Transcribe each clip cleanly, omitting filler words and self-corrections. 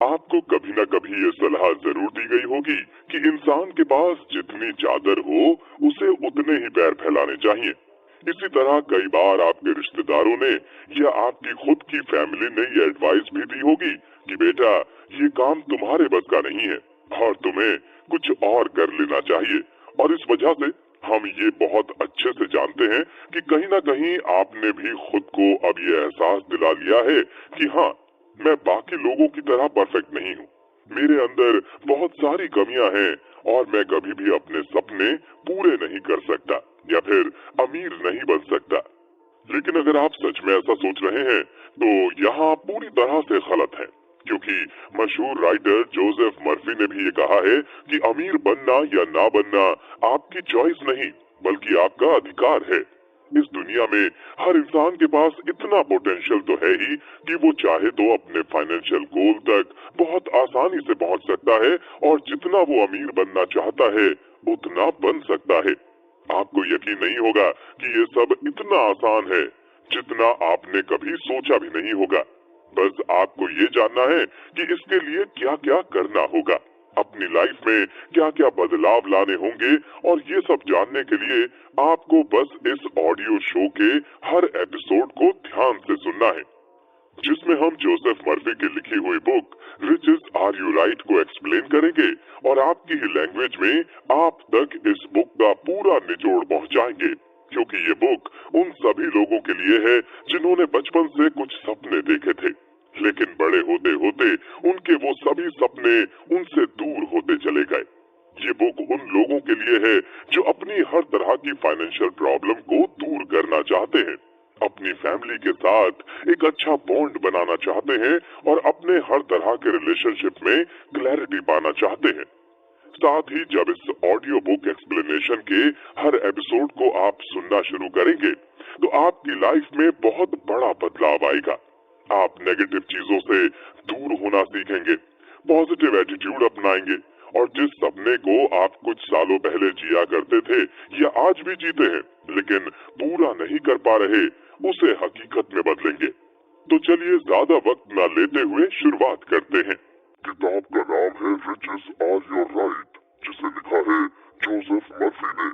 आपको कभी ना कभी ये सलाह जरूर दी गई होगी कि इंसान के पास जितनी चादर हो उसे उतने ही पैर फैलाने चाहिए। इसी तरह कई बार आपके रिश्तेदारों ने या आपकी खुद की फैमिली ने ये एडवाइस भी दी होगी कि बेटा ये काम तुम्हारे बस का नहीं है और तुम्हें कुछ और कर लेना चाहिए। और इस वजह से हम ये बहुत अच्छे से जानते हैं कि कहीं ना कहीं आपने भी खुद को अब ये एहसास दिला लिया है कि हाँ, मैं बाकी लोगों की तरह परफेक्ट नहीं हूँ। मेरे अंदर बहुत सारी कमियां हैं और मैं कभी भी अपने सपने पूरे नहीं कर सकता या फिर अमीर नहीं बन सकता। लेकिन अगर आप सच में ऐसा सोच रहे हैं तो यहाँ आप पूरी तरह से गलत हैं, क्योंकि मशहूर राइटर जोसेफ मर्फी ने भी ये कहा है कि अमीर बनना या ना बनना आपकी चॉइस नहीं बल्कि आपका अधिकार है। इस दुनिया में हर इंसान के पास इतना पोटेंशियल तो है ही कि वो चाहे तो अपने फाइनेंशियल गोल तक बहुत आसानी से पहुंच सकता है और जितना वो अमीर बनना चाहता है उतना बन सकता है। आपको यकीन नहीं होगा कि ये सब इतना आसान है जितना आपने कभी सोचा भी नहीं होगा। बस आपको ये जानना है कि इसके लिए क्या क्या करना होगा, अपनी लाइफ में क्या क्या बदलाव लाने होंगे। और ये सब जानने के लिए आपको बस इस ऑडियो शो के हर एपिसोड को ध्यान से सुनना है, जिसमें हम जोसेफ मर्फी की लिखी हुई book riches are you right को एक्सप्लेन करेंगे और आपकी ही लैंग्वेज में आप तक इस बुक का पूरा निचोड़ पहुंचाएंगे। क्योंकि ये बुक उन सभी लोगों के लिए है जिन्होंने बचपन से कुछ सपने देखे थे, लेकिन बड़े होते होते उनके वो सभी सपने उनसे दूर होते चले गए। ये बुक उन लोगों के लिए है जो अपनी हर तरह की फाइनेंशियल प्रॉब्लम को दूर करना चाहते हैं, अपनी फैमिली के साथ एक अच्छा बॉन्ड बनाना चाहते हैं और अपने हर तरह के रिलेशनशिप में क्लैरिटी पाना चाहते हैं। साथ ही जब इस ऑडियो बुक एक्सप्लेनेशन के हर एपिसोड को आप सुनना शुरू करेंगे तो आपकी लाइफ में बहुत बड़ा बदलाव आएगा। आप नेगेटिव चीजों से दूर होना सीखेंगे, पॉजिटिव एटीट्यूड अपनाएंगे और जिस सपने को आप कुछ सालों पहले जिया करते थे या आज भी जीते हैं लेकिन पूरा नहीं कर पा रहे, उसे हकीकत में बदलेंगे। तो चलिए ज्यादा वक्त ना लेते हुए शुरुआत करते हैं। किताब का नाम है रिचेस आर योर राइट, जिसे लिखा है जोसेफ मर्फी ने।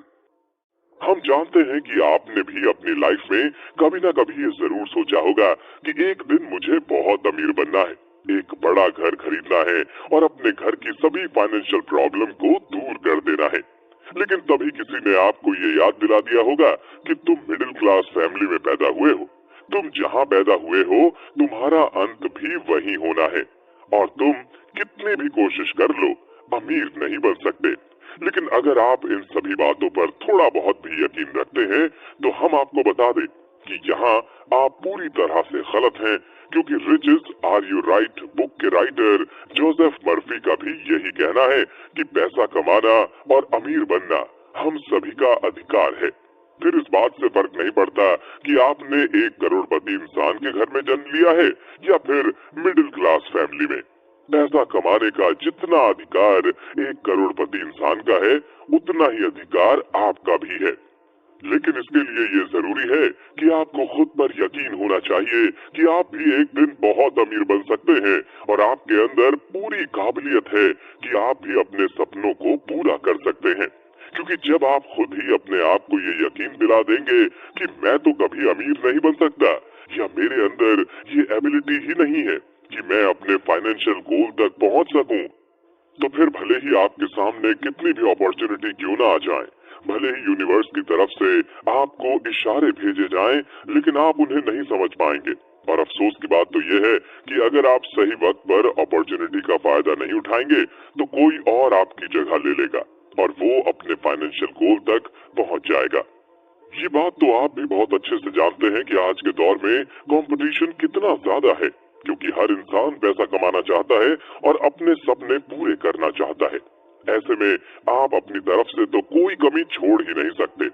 हम जानते हैं कि आपने भी अपनी लाइफ में कभी ना कभी ये जरूर सोचा होगा कि एक दिन मुझे बहुत अमीर बनना है, एक बड़ा घर खरीदना है और अपने घर की सभी फाइनेंशियल प्रॉब्लम को दूर कर देना है। लेकिन तभी किसी ने आपको ये याद दिला दिया होगा कि तुम मिडिल क्लास फैमिली में पैदा हुए हो, तुम जहाँ पैदा हुए हो तुम्हारा अंत भी वही होना है और तुम कितनी भी कोशिश कर लो अमीर नहीं बन सकते। लेकिन अगर आप इन सभी बातों पर थोड़ा बहुत भी यकीन रखते हैं तो हम आपको बता दें कि यहाँ आप पूरी तरह से गलत हैं, क्योंकि riches are you right book के राइटर जोसेफ मर्फी का भी यही कहना है कि पैसा कमाना और अमीर बनना हम सभी का अधिकार है। फिर इस बात से फर्क नहीं पड़ता कि आपने एक करोड़पति इंसान के घर में जन्म लिया है या फिर मिडिल क्लास फैमिली में। पैसा कमाने का जितना अधिकार एक करोड़पति इंसान का है उतना ही अधिकार आपका भी है। लेकिन इसके लिए ये जरूरी है कि आपको खुद पर यकीन होना चाहिए कि आप भी एक दिन बहुत अमीर बन सकते हैं और आपके अंदर पूरी काबिलियत है कि आप भी अपने सपनों को पूरा कर सकते हैं। क्योंकि जब आप खुद ही अपने आप को ये यकीन दिला देंगे कि मैं तो कभी अमीर नहीं बन सकता या मेरे अंदर ये एबिलिटी ही नहीं है कि मैं अपने फाइनेंशियल गोल तक पहुंच सकूं, तो फिर भले ही आपके सामने कितनी भी अपॉर्चुनिटी क्यों ना आ जाए, भले ही यूनिवर्स की तरफ से आपको इशारे भेजे जाएं, लेकिन आप उन्हें नहीं समझ पाएंगे। और अफसोस की बात तो यह है कि अगर आप सही वक्त पर अपॉर्चुनिटी का फायदा नहीं उठाएंगे तो कोई और आपकी जगह ले लेगा और वो अपने फाइनेंशियल गोल तक पहुंच जाएगा। ये बात तो आप भी बहुत अच्छे से जानते हैं कि आज के दौर में कंपटीशन कितना ज्यादा है, क्योंकि हर इंसान पैसा कमाना चाहता है और अपने सपने पूरे करना चाहता है। ऐसे में आप अपनी तरफ से तो कोई कमी छोड़ ही नहीं सकते।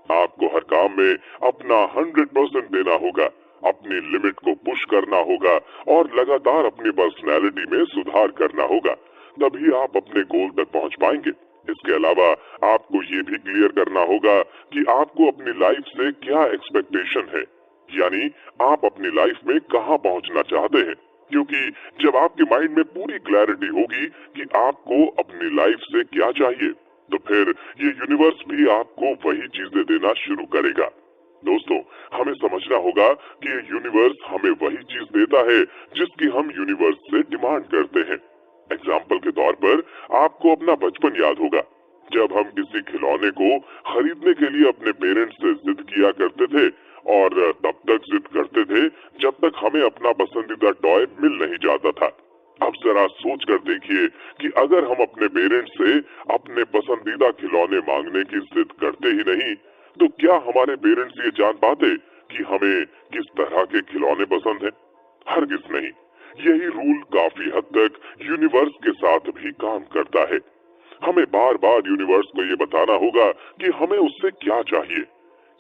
आपको हर काम में अपना 100% देना होगा, अपनी लिमिट को पुश करना होगा और लगातार अपनी पर्सनैलिटी में सुधार करना होगा, तभी आप अपने गोल तक पहुंच पाएंगे। इसके अलावा आपको ये भी क्लियर करना होगा कि आपको अपनी लाइफ से क्या एक्सपेक्टेशन है, यानी आप अपनी लाइफ में कहां पहुंचना चाहते हैं क्योंकि जब आपके माइंड में पूरी क्लैरिटी होगी कि आपको अपनी लाइफ से क्या चाहिए, तो फिर ये यूनिवर्स भी आपको वही चीजें देना शुरू करेगा। दोस्तों, हमें समझना होगा कि ये यूनिवर्स हमें वही चीज देता है जिसकी हम यूनिवर्स से डिमांड करते हैं। एग्जाम्पल के तौर पर आपको अपना बचपन याद होगा, जब हम किसी खिलौने को खरीदने के लिए अपने पेरेंट्स से जिद किया करते थे और तब तक जिद करते थे जब तक हमें अपना पसंदीदा टॉय मिल नहीं जाता था। अब जरा सोच कर देखिए कि अगर हम अपने पेरेंट्स से अपने पसंदीदा खिलौने मांगने की जिद करते ही नहीं, तो क्या हमारे पेरेंट्स ये जान पाते कि हमें किस तरह के खिलौने पसंद हैं? हरगिज नहीं। यही रूल काफी हद तक यूनिवर्स के साथ भी काम करता है। हमें बार बार यूनिवर्स को ये बताना होगा कि हमें उससे क्या चाहिए,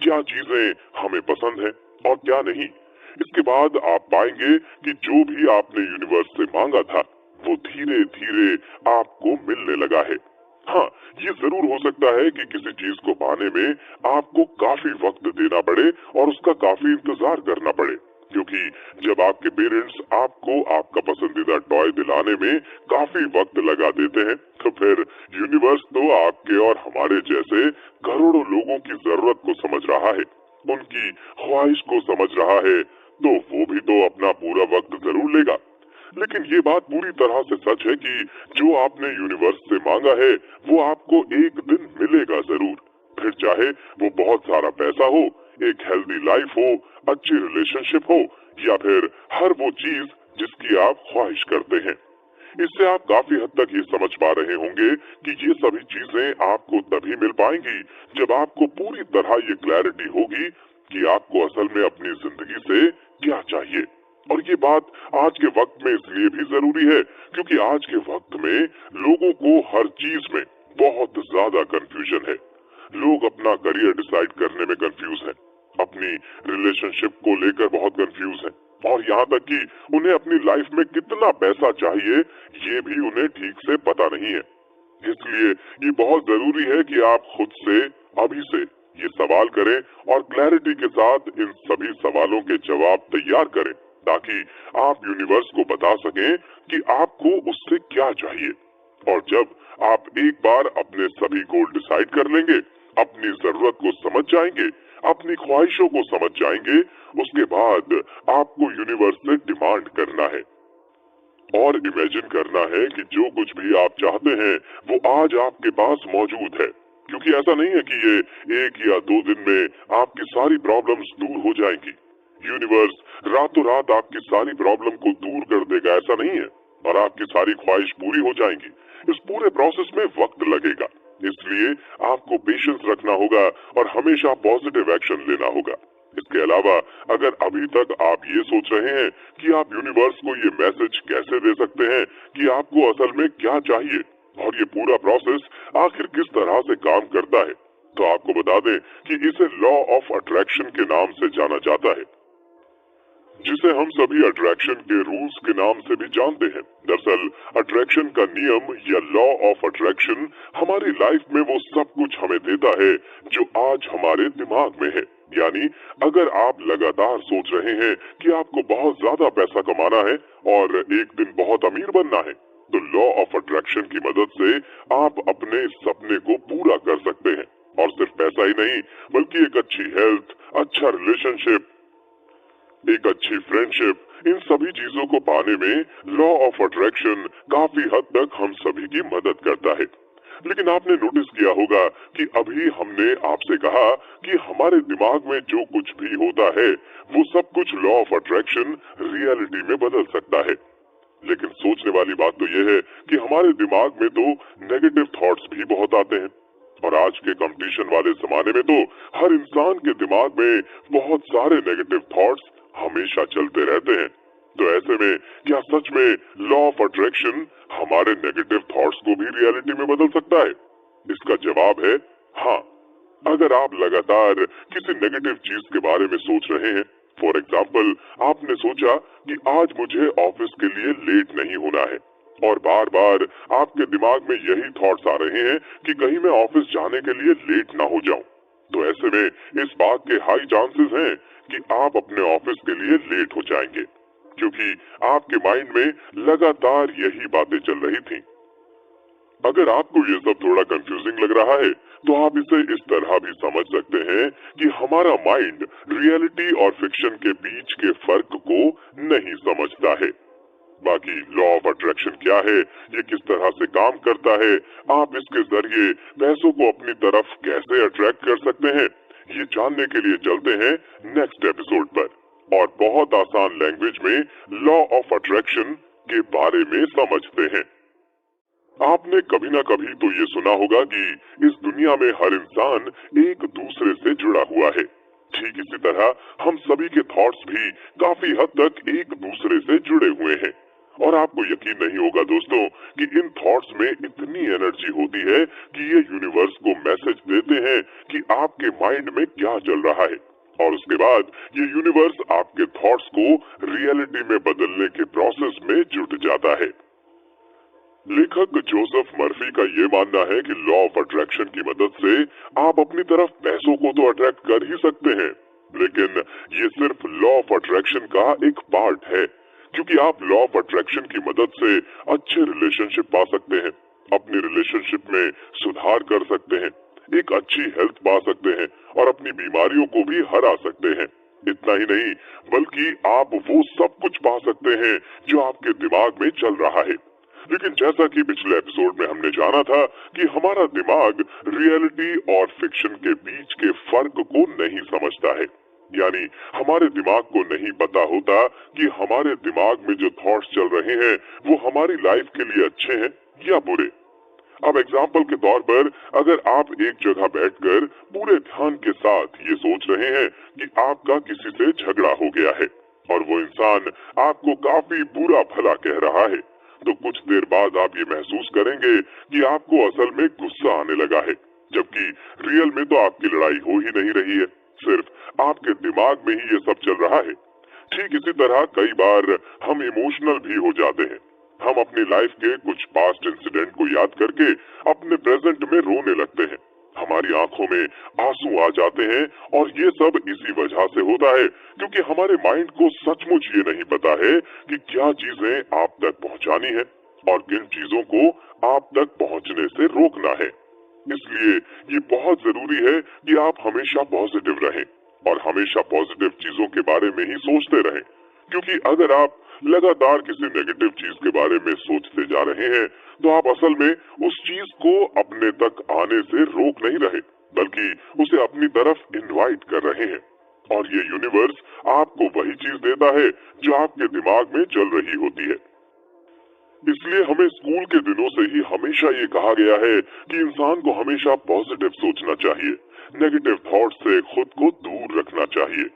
क्या चीजें हमें पसंद है और क्या नहीं। इसके बाद आप पाएंगे कि जो भी आपने यूनिवर्स से मांगा था, वो धीरे धीरे आपको मिलने लगा है। हाँ, ये जरूर हो सकता है कि किसी चीज को पाने में आपको काफी वक्त देना पड़े और उसका काफी इंतजार करना पड़े, क्योंकि जब आपके पेरेंट्स आपको आपका पसंदीदा टॉय दिलाने में काफी वक्त लगा देते हैं, तो फिर यूनिवर्स तो आपके और हमारे जैसे करोड़ों लोगों की जरूरत को समझ रहा है, उनकी ख्वाहिश को समझ रहा है, तो वो भी तो अपना पूरा वक्त जरूर लेगा। लेकिन ये बात पूरी तरह से सच है कि जो आपने यूनिवर्स से मांगा है, वो आपको एक दिन मिलेगा जरूर। फिर चाहे वो बहुत सारा पैसा हो, एक हेल्दी लाइफ हो, अच्छी रिलेशनशिप हो, या फिर हर वो चीज जिसकी आप ख्वाहिश करते हैं। इससे आप काफी हद तक ये समझ पा रहे होंगे कि ये सभी चीजें आपको तभी मिल पाएंगी जब आपको पूरी तरह ये क्लैरिटी होगी कि आपको असल में अपनी जिंदगी से क्या चाहिए। और ये बात आज के वक्त में इसलिए भी जरूरी है क्योंकि आज के वक्त में लोगों को हर चीज में बहुत ज्यादा कंफ्यूजन है। लोग अपना करियर डिसाइड करने में कंफ्यूज हैं, अपनी रिलेशनशिप को लेकर बहुत कंफ्यूज हैं, और यहाँ तक कि उन्हें अपनी लाइफ में कितना पैसा चाहिए ये भी उन्हें ठीक से पता नहीं है। इसलिए ये बहुत जरूरी है कि आप खुद से अभी से ये सवाल करें और क्लैरिटी के साथ इन सभी सवालों के जवाब तैयार करें, ताकि आप यूनिवर्स को बता सकें कि आपको उससे क्या चाहिए। और जब आप एक बार अपने सभी गोल डिसाइड कर लेंगे, अपनी जरूरत को समझ जाएंगे, अपनी ख्वाहिशों को समझ जाएंगे, उसके बाद आपको यूनिवर्स से डिमांड करना है और इमेजिन करना है कि जो कुछ भी आप चाहते हैं वो आज आपके पास मौजूद है। क्योंकि ऐसा नहीं है कि ये 1 या 2 दिन में आपकी सारी प्रॉब्लम्स दूर हो जाएंगी। यूनिवर्स रातों रात आपकी सारी प्रॉब्लम को दूर कर देगा, ऐसा नहीं है, और आपकी सारी ख्वाहिश पूरी हो जाएंगी। इस पूरे प्रोसेस में वक्त लगेगा, इसलिए आपको पेशेंस रखना होगा और हमेशा पॉजिटिव एक्शन लेना होगा। इसके अलावा अगर अभी तक आप ये सोच रहे हैं कि आप यूनिवर्स को ये मैसेज कैसे दे सकते हैं कि आपको असल में क्या चाहिए और ये पूरा प्रोसेस आखिर किस तरह से काम करता है, तो आपको बता दें कि इसे लॉ ऑफ अट्रैक्शन के नाम से जाना जाता है, जिसे हम सभी अट्रैक्शन के रूल्स के नाम से भी जानते हैं। दरअसल अट्रैक्शन का नियम या लॉ ऑफ अट्रैक्शन हमारी लाइफ में वो सब कुछ हमें देता है जो आज हमारे दिमाग में है। यानी अगर आप लगातार सोच रहे हैं कि आपको बहुत ज्यादा पैसा कमाना है और एक दिन बहुत अमीर बनना है, तो लॉ ऑफ अट्रैक्शन की मदद से आप अपने इस सपने को पूरा कर सकते हैं। और सिर्फ पैसा ही नहीं, बल्कि एक अच्छी हेल्थ, अच्छा रिलेशनशिप, एक अच्छी फ्रेंडशिप, इन सभी चीजों को पाने में लॉ ऑफ अट्रैक्शन काफी हद तक हम सभी की मदद करता है। लेकिन आपने नोटिस किया होगा कि अभी हमने आपसे कहा कि हमारे दिमाग में जो कुछ भी होता है वो सब कुछ लॉ ऑफ अट्रैक्शन रियलिटी में बदल सकता है। लेकिन सोचने वाली बात तो यह है कि हमारे दिमाग में तो नेगेटिव थॉट्स भी बहुत आते हैं, और आज के कंपटीशन वाले जमाने में तो हर इंसान के दिमाग में बहुत सारे नेगेटिव थॉट्स हमेशा चलते रहते हैं। तो ऐसे में क्या सच में लॉ ऑफ अट्रैक्शन हमारे नेगेटिव थॉट्स को भी रियलिटी में बदल सकता है? इसका जवाब है हाँ। अगर आप लगातार किसी नेगेटिव चीज के बारे में सोच रहे हैं, फॉर एग्जाम्पल आपने सोचा कि आज मुझे ऑफिस के लिए लेट नहीं होना है, और बार बार आपके दिमाग में यही थॉट्स आ रहे हैं कि कहीं मैं ऑफिस जाने के लिए लेट ना हो जाऊं, तो ऐसे में इस बात के हाई चांसेस हैं कि आप अपने ऑफिस के लिए लेट हो जाएंगे। क्योंकि आपके माइंड में लगातार यही बातें चल रही थी। अगर आपको ये सब थोड़ा कंफ्यूजिंग लग रहा है, तो आप इसे इस तरह भी समझ सकते हैं कि हमारा माइंड रियलिटी और फिक्शन के बीच के फर्क को नहीं समझता है। बाकी लॉ ऑफ अट्रैक्शन क्या है, ये किस तरह से काम करता है, आप इसके जरिए पैसों को अपनी तरफ कैसे अट्रैक्ट कर सकते हैं, ये जानने के लिए चलते हैं नेक्स्ट एपिसोड पर और बहुत आसान लैंग्वेज में लॉ ऑफ अट्रैक्शन के बारे में समझते हैं। आपने कभी ना कभी तो ये सुना होगा कि इस दुनिया में हर इंसान एक दूसरे से जुड़ा हुआ है। ठीक इसी तरह हम सभी के थॉट्स भी काफी हद तक एक दूसरे से जुड़े हुए हैं। और आपको यकीन नहीं होगा दोस्तों कि इन थॉट्स में इतनी एनर्जी होती है कि ये यूनिवर्स को मैसेज देते हैं कि आपके माइंड में क्या चल रहा है, और उसके बाद ये यूनिवर्स आपके थॉट्स को रियलिटी में बदलने के प्रोसेस में जुट जाता है। लेखक जोसेफ मर्फी का ये मानना है कि लॉ ऑफ अट्रैक्शन की मदद से आप अपनी तरफ पैसों को तो अट्रैक्ट कर ही सकते हैं, लेकिन ये सिर्फ लॉ ऑफ अट्रैक्शन का एक पार्ट है, क्योंकि आप लॉ ऑफ अट्रैक्शन की मदद से अच्छे रिलेशनशिप पा सकते हैं, अपनी रिलेशनशिप में सुधार कर सकते हैं, एक अच्छी हेल्थ पा सकते हैं और अपनी बीमारियों को भी हरा सकते हैं। इतना ही नहीं, बल्कि आप वो सब कुछ पा सकते हैं जो आपके दिमाग में चल रहा है। लेकिन जैसा कि पिछले एपिसोड में हमने जाना था कि हमारा दिमाग रियलिटी और फिक्शन के बीच के फर्क को नहीं समझता है, यानी हमारे दिमाग को नहीं पता होता कि हमारे दिमाग में जो थॉट्स चल रहे हैं वो हमारी लाइफ के लिए अच्छे हैं या बुरे। अब एग्जाम्पल के तौर पर अगर आप एक जगह बैठकर पूरे ध्यान के साथ ये सोच रहे हैं कि आपका किसी से झगड़ा हो गया है और वो इंसान आपको काफी बुरा भला कह रहा है, तो कुछ देर बाद आप ये महसूस करेंगे कि आपको असल में गुस्सा आने लगा है, जबकि रियल में तो आपकी लड़ाई हो ही नहीं रही है, सिर्फ आपके दिमाग में ही ये सब चल रहा है। ठीक इसी तरह कई बार हम इमोशनल भी हो जाते हैं। हम अपनी लाइफ के कुछ पास्ट इंसिडेंट को याद करके अपने प्रेजेंट में रोने लगते हैं, हमारी आंखों में आंसू आ जाते हैं और ये सब इसी वजह से होता है क्योंकि हमारे माइंड को सचमुच ये नहीं पता है कि क्या चीजें आप तक पहुंचानी है और किन चीजों को आप तक पहुंचने से रोकना है। इसलिए ये बहुत जरूरी है कि आप हमेशा पॉजिटिव रहें और हमेशा पॉजिटिव चीजों के बारे में ही सोचते रहें, क्योंकि अगर आप लगातार किसी नेगेटिव चीज के बारे में सोचते जा रहे हैं तो आप असल में उस चीज को अपने तक आने से रोक नहीं रहे, बल्कि उसे अपनी तरफ इनवाइट कर रहे हैं। और ये यूनिवर्स आपको वही चीज देता है जो आपके दिमाग में चल रही होती है। इसलिए हमें स्कूल के दिनों से ही हमेशा ये कहा गया है कि इंसान को हमेशा पॉजिटिव सोचना चाहिए, नेगेटिव थॉट से खुद को दूर रखना चाहिए।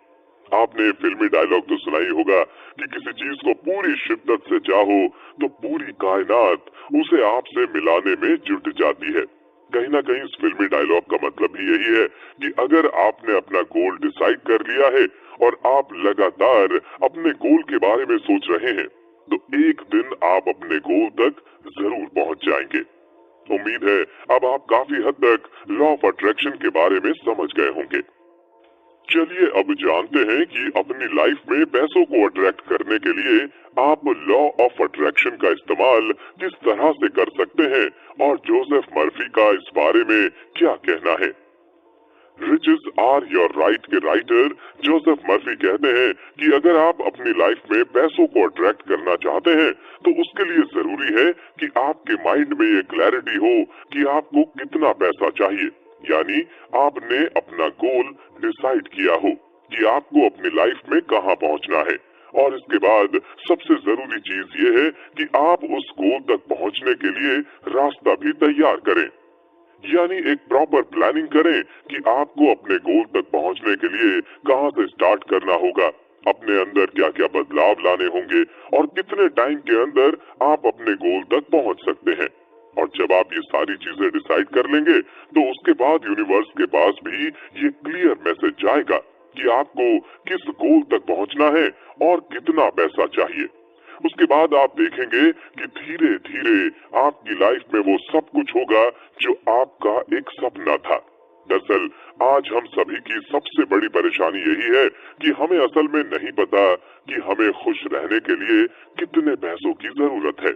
आपने फिल्मी डायलॉग तो सुना ही होगा कि किसी चीज को पूरी शिद्दत से चाहो तो पूरी कायनात उसे आपसे मिलाने में जुट जाती है। कहीं ना कहीं इस फिल्मी डायलॉग का मतलब भी यही है कि अगर आपने अपना गोल डिसाइड कर लिया है और आप लगातार अपने गोल के बारे में सोच रहे हैं, तो एक दिन आप अपने गोल तक जरूर पहुंच जाएंगे। उम्मीद है अब आप काफी हद तक लॉ ऑफ अट्रैक्शन के बारे में समझ गए होंगे। चलिए अब जानते हैं कि अपनी लाइफ में पैसों को अट्रैक्ट करने के लिए आप लॉ ऑफ अट्रैक्शन का इस्तेमाल किस तरह से कर सकते हैं और जोसेफ मर्फी का इस बारे में क्या कहना है। रिचेस आर योर राइट के राइटर जोसेफ मर्फी कहते हैं कि अगर आप अपनी लाइफ में पैसों को अट्रैक्ट करना चाहते हैं तो उसके लिए जरूरी है कि आपके माइंड में ये क्लैरिटी हो कि आपको कितना पैसा चाहिए, यानी आपने अपना गोल डिसाइड किया हो कि आपको अपनी लाइफ में कहां पहुंचना है। और इसके बाद सबसे जरूरी चीज ये है कि आप उस गोल तक पहुंचने के लिए रास्ता भी तैयार करें, यानी एक प्रॉपर प्लानिंग करें कि आपको अपने गोल तक पहुंचने के लिए कहां से स्टार्ट करना होगा, अपने अंदर क्या क्या बदलाव लाने होंगे और कितने टाइम के अंदर आप अपने गोल तक पहुंच सकते हैं। और जब आप ये सारी चीजें डिसाइड कर लेंगे तो उसके बाद यूनिवर्स के पास भी ये क्लियर मैसेज जाएगा कि आपको किस गोल तक पहुंचना है और कितना पैसा चाहिए। उसके बाद आप देखेंगे कि धीरे धीरे आपकी लाइफ में वो सब कुछ होगा जो आपका एक सपना था। दरअसल आज हम सभी की सबसे बड़ी परेशानी यही है कि हमें असल में नहीं पता कि हमें खुश रहने के लिए कितने पैसों की जरूरत है।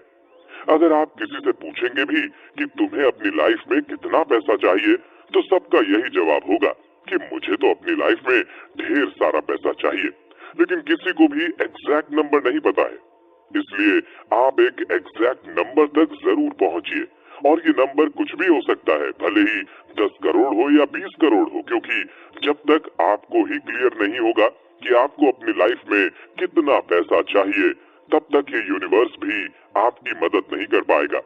अगर आप किसी से पूछेंगे भी कि तुम्हें अपनी लाइफ में कितना पैसा चाहिए, तो सबका यही जवाब होगा कि मुझे तो अपनी लाइफ में ढेर सारा पैसा चाहिए। लेकिन किसी को भी एग्जैक्ट नंबर नहीं पता है। इसलिए आप एक एग्जैक्ट नंबर तक जरूर पहुंचिए, और ये नंबर कुछ भी हो सकता है, भले ही 10 करोड़ हो या 20 करोड़ हो, क्योंकि जब तक आपको ही क्लियर नहीं होगा कि आपको अपनी लाइफ में कितना पैसा चाहिए, तब तक ये यूनिवर्स भी आपकी मदद नहीं कर पाएगा।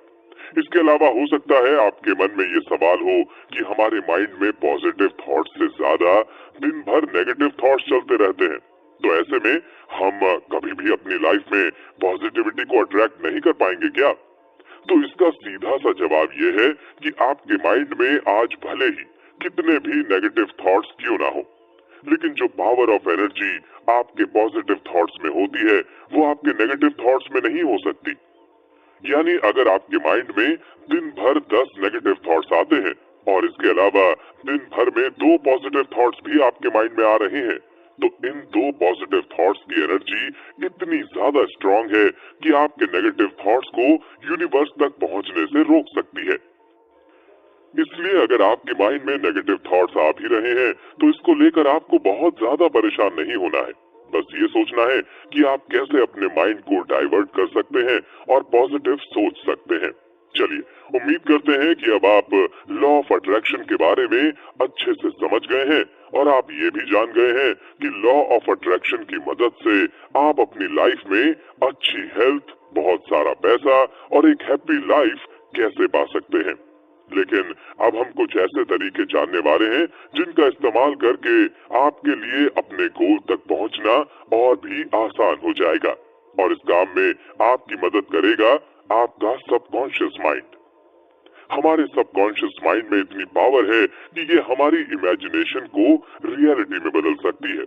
इसके अलावा हो सकता है आपके मन में ये सवाल हो कि हमारे माइंड में पॉजिटिव थॉट्स से ज्यादा दिन भर नेगेटिव थॉट्स चलते रहते हैं, तो ऐसे में हम कभी भी अपनी लाइफ में पॉजिटिविटी को अट्रैक्ट नहीं कर पाएंगे क्या? तो इसका सीधा सा जवाब ये है कि आपके माइंड में आज भले ही कितने भी नेगेटिव थॉट्स क्यों ना हो, लेकिन जो पावर ऑफ एनर्जी आपके पॉजिटिव थॉट्स में होती है, वो आपके नेगेटिव थॉट्स में नहीं हो सकती। यानी अगर आपके माइंड में दिन भर 10 नेगेटिव थॉट्स आते हैं और इसके अलावा दिन भर में 2 पॉजिटिव थॉट्स भी आपके माइंड में आ रहे हैं, तो इन 2 पॉजिटिव थॉट्स की एनर्जी इतनी ज्यादा स्ट्रांग है कि आपके नेगेटिव थॉट्स को यूनिवर्स तक पहुंचने से रोक सकती है। इसलिए अगर आपके माइंड में नेगेटिव थॉट्स आ भी रहे हैं, तो इसको लेकर आपको बहुत ज्यादा परेशान नहीं होना है। बस ये सोचना है कि आप कैसे अपने माइंड को डाइवर्ट कर सकते हैं और पॉजिटिव सोच सकते हैं। चलिए, उम्मीद करते हैं कि अब आप लॉ ऑफ अट्रैक्शन के बारे में अच्छे से समझ गए हैं, और आप ये भी जान गए हैं कि लॉ ऑफ अट्रैक्शन की मदद से आप अपनी लाइफ में अच्छी हेल्थ, बहुत सारा पैसा और एक हैप्पी लाइफ कैसे पा सकते हैं। लेकिन अब हम कुछ ऐसे तरीके जानने वाले हैं जिनका इस्तेमाल करके आपके लिए अपने गोल तक पहुंचना और भी आसान हो जाएगा, और इस काम में आपकी मदद करेगा आपका सबकॉन्शियस माइंड। हमारे सबकॉन्शियस माइंड में इतनी पावर है कि ये हमारी इमेजिनेशन को रियलिटी में बदल सकती है।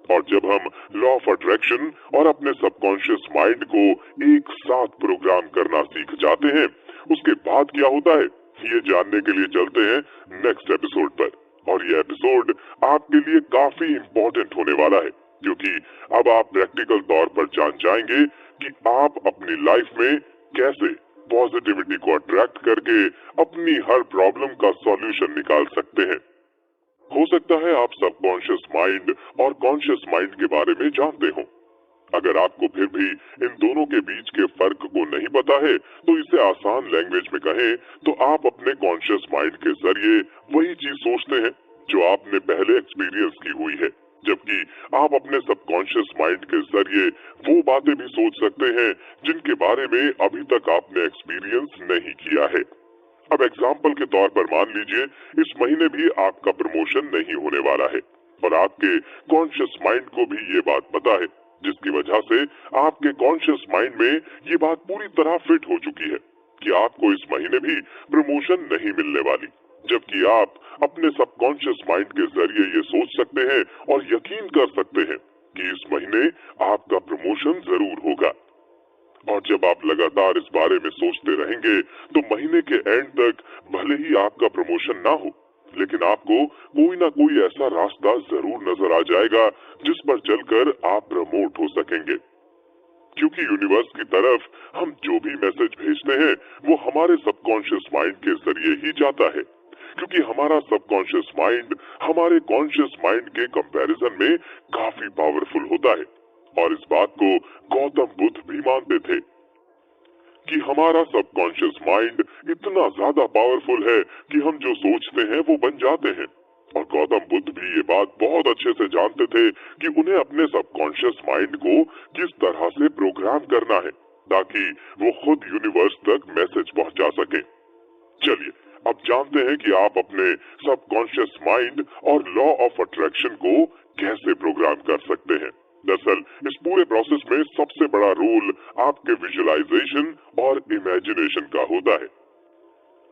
और जब हम लॉ ऑफ अट्रैक्शन और अपने सबकॉन्शियस माइंड को एक साथ प्रोग्राम करना सीख जाते हैं, उसके बाद क्या होता है, ये जानने के लिए चलते हैं नेक्स्ट एपिसोड पर। और ये एपिसोड आपके लिए काफी इम्पोर्टेंट होने वाला है, क्योंकि अब आप प्रैक्टिकल तौर पर जान जाएंगे कि आप अपनी लाइफ में कैसे पॉजिटिविटी को अट्रैक्ट करके अपनी हर प्रॉब्लम का सॉल्यूशन निकाल सकते हैं। हो सकता है आप सबकॉन्शियस माइंड और कॉन्शियस माइंड के बारे में जानते हो। अगर आपको फिर भी इन दोनों के बीच के फर्क को नहीं पता है, तो इसे आसान लैंग्वेज में कहें तो आप अपने कॉन्शियस माइंड के जरिए वही चीज सोचते हैं जो आपने पहले एक्सपीरियंस की हुई है, जबकि आप अपने सबकॉन्शियस माइंड के जरिए वो बातें भी सोच सकते हैं जिनके बारे में अभी तक आपने एक्सपीरियंस नहीं किया है। अब एग्जाम्पल के तौर पर मान लीजिए इस महीने भी आपका प्रमोशन नहीं होने वाला है, और आपके कॉन्शियस माइंड को भी ये बात पता है, जिसकी वजह से आपके कॉन्शियस माइंड में ये बात पूरी तरह फिट हो चुकी है कि आपको इस महीने भी प्रमोशन नहीं मिलने वाली, जबकि आप अपने सबकॉन्शियस माइंड के जरिए ये सोच सकते हैं और यकीन कर सकते हैं कि इस महीने आपका प्रमोशन जरूर होगा। और जब आप लगातार इस बारे में सोचते रहेंगे, तो महीने के एंड तक भले ही आपका प्रमोशन ना हो, लेकिन आपको कोई ना कोई ऐसा रास्ता जरूर नजर आ जाएगा जिस पर चलकर आप प्रमोट हो सकेंगे। क्योंकि यूनिवर्स की तरफ हम जो भी मैसेज भेजते हैं, वो हमारे सबकॉन्शियस माइंड के जरिए ही जाता है, क्योंकि हमारा सबकॉन्शियस माइंड हमारे कॉन्शियस माइंड के कंपैरिजन में काफी पावरफुल होता है। और इस बात को गौतम बुद्ध भी मानते थे कि हमारा सबकॉन्शियस माइंड इतना ज्यादा पावरफुल है कि हम जो सोचते हैं वो बन जाते हैं। और गौतम बुद्ध भी ये बात बहुत अच्छे से जानते थे कि उन्हें अपने सबकॉन्शियस माइंड को किस तरह से प्रोग्राम करना है ताकि वो खुद यूनिवर्स तक मैसेज पहुंचा सके। चलिए, अब जानते हैं कि आप अपने सबकॉन्शियस माइंड और लॉ ऑफ अट्रैक्शन को कैसे प्रोग्राम कर सकते हैं। दरअसल इस पूरे प्रोसेस में सबसे बड़ा रोल आपके विजुअलाइजेशन और इमेजिनेशन का होता है,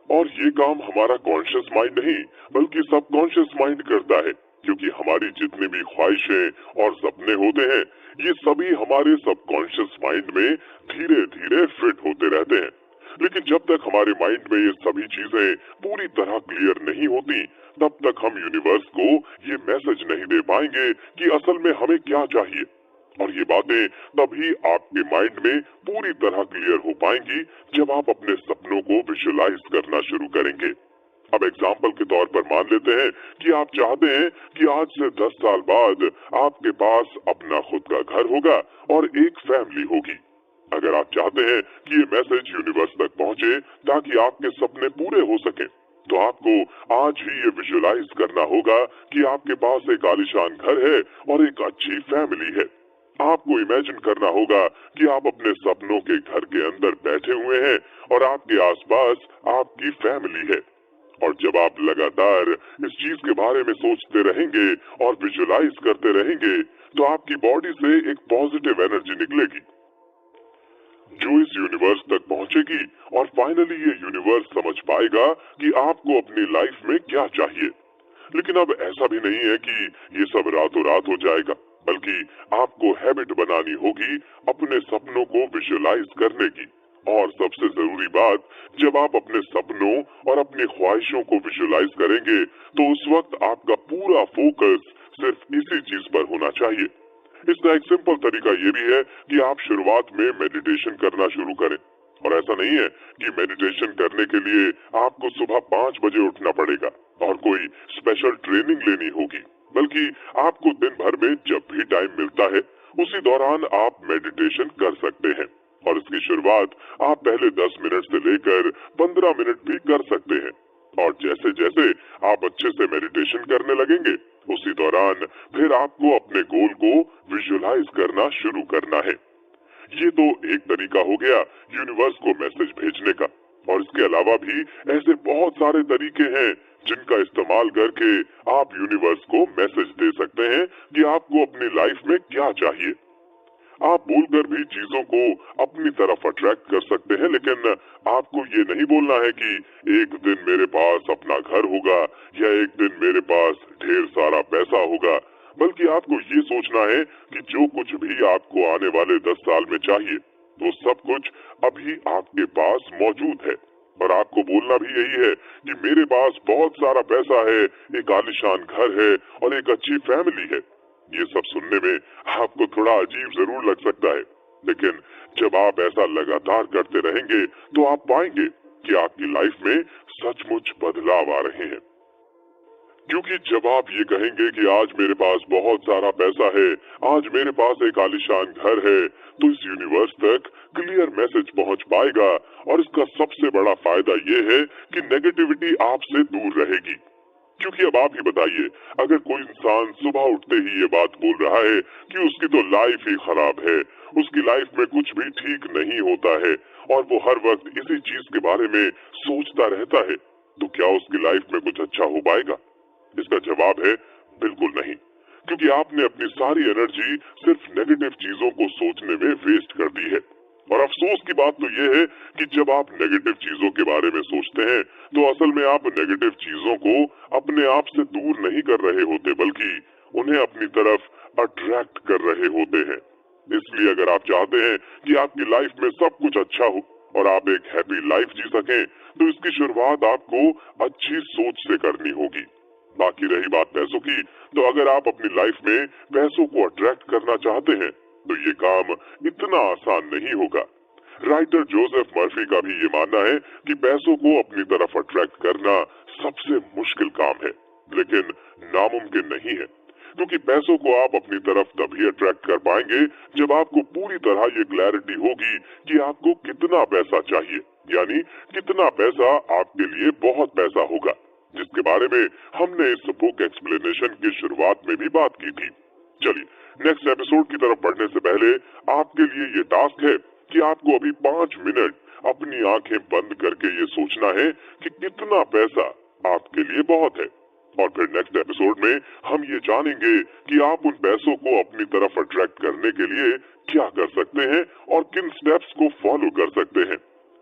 और ये काम हमारा कॉन्शियस माइंड नहीं बल्कि सबकॉन्शियस माइंड करता है, क्योंकि हमारी जितनी भी ख्वाहिशें और सपने होते हैं, ये सभी हमारे सबकॉन्शियस माइंड में धीरे धीरे फिट होते रहते हैं। लेकिन जब तक हमारे माइंड में ये सभी चीजें पूरी तरह क्लियर नहीं होती, तब तक हम यूनिवर्स को ये मैसेज नहीं दे पाएंगे कि असल में हमें क्या चाहिए। और ये बातें तभी आपके माइंड में पूरी तरह क्लियर हो पाएंगी जब आप अपने सपनों को विजुलाइज करना शुरू करेंगे। अब एग्जाम्पल के तौर पर मान लेते हैं कि आप चाहते हैं कि आज से 10 साल बाद आपके पास अपना खुद का घर होगा और एक फैमिली होगी। अगर आप चाहते हैं कि ये मैसेज यूनिवर्स तक पहुंचे ताकि आपके सपने पूरे हो सके, तो आपको आज ही ये विजुलाइज करना होगा कि आपके पास एक आलीशान घर है और एक अच्छी फैमिली है। आपको इमेजिन करना होगा कि आप अपने सपनों के घर के अंदर बैठे हुए हैं और आपके आसपास आपकी फैमिली है। और जब आप लगातार इस चीज के बारे में सोचते रहेंगे और विजुलाइज करते रहेंगे, तो आपकी बॉडी से एक पॉजिटिव एनर्जी निकलेगी जो इस यूनिवर्स तक पहुंचेगी और फाइनली ये यूनिवर्स समझ पाएगा कि आपको अपनी लाइफ में क्या चाहिए। लेकिन अब ऐसा भी नहीं है कि ये सब रातों रात हो जाएगा, बल्कि आपको हैबिट बनानी होगी अपने सपनों को विजुलाइज करने की। और सबसे जरूरी बात, जब आप अपने सपनों और अपनी ख्वाहिशों को विजुलाइज करेंगे, तो उस वक्त आपका पूरा फोकस सिर्फ इसी चीज पर होना चाहिए। इसका एक सिंपल तरीका ये भी है कि आप शुरुआत में मेडिटेशन करना शुरू करें। और ऐसा नहीं है कि मेडिटेशन करने के लिए आपको सुबह 5 बजे उठना पड़ेगा और कोई स्पेशल ट्रेनिंग लेनी होगी, बल्कि आपको दिन भर में जब भी टाइम मिलता है उसी दौरान आप मेडिटेशन कर सकते हैं। और इसकी शुरुआत आप पहले 10 मिनट से लेकर 15 मिनट भी कर सकते हैं। और जैसे जैसे आप अच्छे से मेडिटेशन करने लगेंगे, उसी दौरान फिर आपको अपने गोल को विजुलाइज करना शुरू करना है। ये तो एक तरीका हो गया यूनिवर्स को मैसेज भेजने का। और इसके अलावा भी ऐसे बहुत सारे तरीके हैं जिनका इस्तेमाल करके आप यूनिवर्स को मैसेज दे सकते हैं कि आपको अपनी लाइफ में क्या चाहिए। आप बोलकर भी चीजों को अपनी तरफ अट्रैक्ट कर सकते हैं, लेकिन आपको ये नहीं बोलना है कि एक दिन मेरे पास अपना घर होगा या एक दिन मेरे पास ढेर सारा पैसा होगा, बल्कि आपको ये सोचना है कि जो कुछ भी आपको आने वाले 10 साल में चाहिए, वो सब कुछ अभी आपके पास मौजूद है। और आपको बोलना भी यही है कि मेरे पास बहुत सारा पैसा है, एक आलीशान घर है और एक अच्छी फैमिली है। ये सब सुनने में आपको थोड़ा अजीब जरूर लग सकता है, लेकिन जब आप ऐसा लगातार करते रहेंगे तो आप पाएंगे कि आपकी लाइफ में सचमुच बदलाव आ रहे हैं। क्योंकि जब आप ये कहेंगे कि आज मेरे पास बहुत सारा पैसा है, आज मेरे पास एक आलीशान घर है, तो इस यूनिवर्स तक क्लियर मैसेज पहुंच पाएगा। और इसका सबसे बड़ा फायदा ये है कि नेगेटिविटी आपसे दूर रहेगी। क्योंकि अब आप ही बताइए, अगर कोई इंसान सुबह उठते ही ये बात बोल रहा है कि उसकी तो लाइफ ही खराब है, उसकी लाइफ में कुछ भी ठीक नहीं होता है और वो हर वक्त इसी चीज के बारे में सोचता रहता है, तो क्या उसकी लाइफ में कुछ अच्छा हो पाएगा? इसका जवाब है बिल्कुल नहीं। क्योंकि आपने अपनी सारी एनर्जी सिर्फ नेगेटिव चीजों को सोचने में वेस्ट कर दी है। और अफसोस की बात तो ये है कि जब आप नेगेटिव चीजों के बारे में सोचते हैं, तो असल में आप नेगेटिव चीजों को अपने आप से दूर नहीं कर रहे होते, बल्कि उन्हें अपनी तरफ अट्रैक्ट कर रहे होते हैं। इसलिए अगर आप चाहते हैं कि आपकी लाइफ में सब कुछ अच्छा हो और आप एक हैप्पी लाइफ जी सकें, तो इसकी शुरुआत आपको अच्छी सोच से करनी होगी। बाकी रही बात पैसों की, तो अगर आप अपनी लाइफ में पैसों को अट्रैक्ट करना चाहते हैं, तो ये काम इतना आसान नहीं होगा। राइटर जोसेफ मर्फी का भी ये मानना है कि पैसों को अपनी तरफ अट्रैक्ट करना सबसे मुश्किल काम है, लेकिन नामुमकिन नहीं है। क्योंकि पैसों को आप अपनी तरफ तभी अट्रैक्ट कर पाएंगे जब आपको पूरी तरह ये क्लैरिटी होगी कि आपको कितना पैसा चाहिए, यानी कितना पैसा आपके लिए बहुत पैसा होगा, जिसके बारे में हमने इस बुक एक्सप्लेनेशन की शुरुआत में भी बात की थी। चलिए नेक्स्ट एपिसोड की तरफ बढ़ने से पहले आपके लिए ये टास्क है कि आपको अभी 5 मिनट अपनी आंखें बंद करके ये सोचना है कि कितना पैसा आपके लिए बहुत है। और फिर नेक्स्ट एपिसोड में हम ये जानेंगे कि आप उन पैसों को अपनी तरफ अट्रैक्ट करने के लिए क्या कर सकते हैं और किन स्टेप्स को फॉलो कर सकते हैं।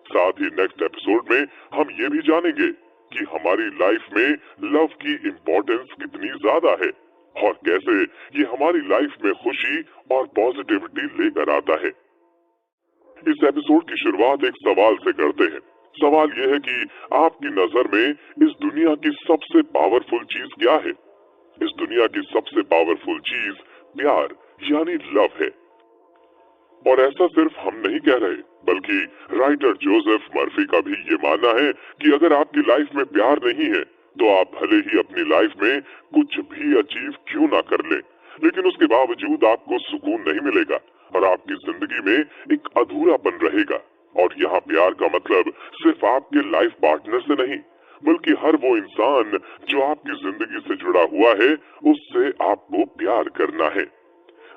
साथ ही नेक्स्ट एपिसोड में हम ये भी जानेंगे कि हमारी लाइफ में लव की इम्पोर्टेंस कितनी ज्यादा है और कैसे ये हमारी लाइफ में खुशी और पॉजिटिविटी लेकर आता है। इस एपिसोड की शुरुआत एक सवाल से करते हैं सवाल यह है कि आपकी नजर में इस दुनिया की सबसे पावरफुल चीज क्या है? इस दुनिया की सबसे पावरफुल चीज प्यार यानी लव है। और ऐसा सिर्फ हम नहीं कह रहे, बल्कि राइटर जोसेफ मर्फी का भी ये मानना है कि अगर आपकी लाइफ में प्यार नहीं है तो आप भले ही अपनी लाइफ में कुछ भी अचीव क्यों ना कर लें, लेकिन उसके बावजूद आपको सुकून नहीं मिलेगा और आपकी जिंदगी में एक अधूरापन रहेगा। और यहाँ प्यार का मतलब सिर्फ आपके लाइफ पार्टनर से नहीं, बल्कि हर वो इंसान जो आपकी जिंदगी से जुड़ा हुआ है, उससे आपको प्यार करना है।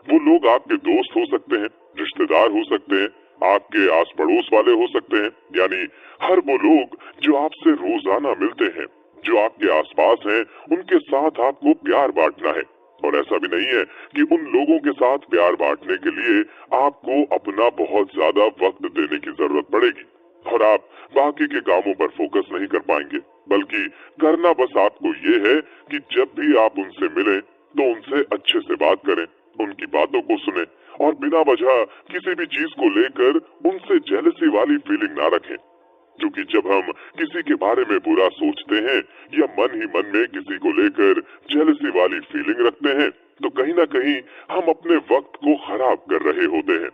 वो लोग आपके दोस्त हो सकते हैं, रिश्तेदार हो सकते हैं, आपके आस पड़ोस वाले हो सकते हैं, यानी हर वो लोग जो आपसे रोजाना मिलते हैं, जो आपके आसपास हैं, उनके साथ आपको प्यार बांटना है। और ऐसा भी नहीं है कि उन लोगों के साथ प्यार बांटने के लिए आपको अपना बहुत ज्यादा वक्त देने की जरूरत पड़ेगी और आप बाकी के कामों पर फोकस नहीं कर पाएंगे, बल्कि करना बस आपको ये है कि जब भी आप उनसे मिलें तो उनसे अच्छे से बात करें, उनकी बातों को सुने और बिना वजह किसी भी चीज को लेकर उनसे जेलसी वाली फीलिंग ना रखें। क्योंकि जब हम किसी के बारे में बुरा सोचते हैं या मन ही मन में किसी को लेकर जेलसी वाली फीलिंग रखते हैं, तो कहीं ना कहीं हम अपने वक्त को खराब कर रहे होते हैं।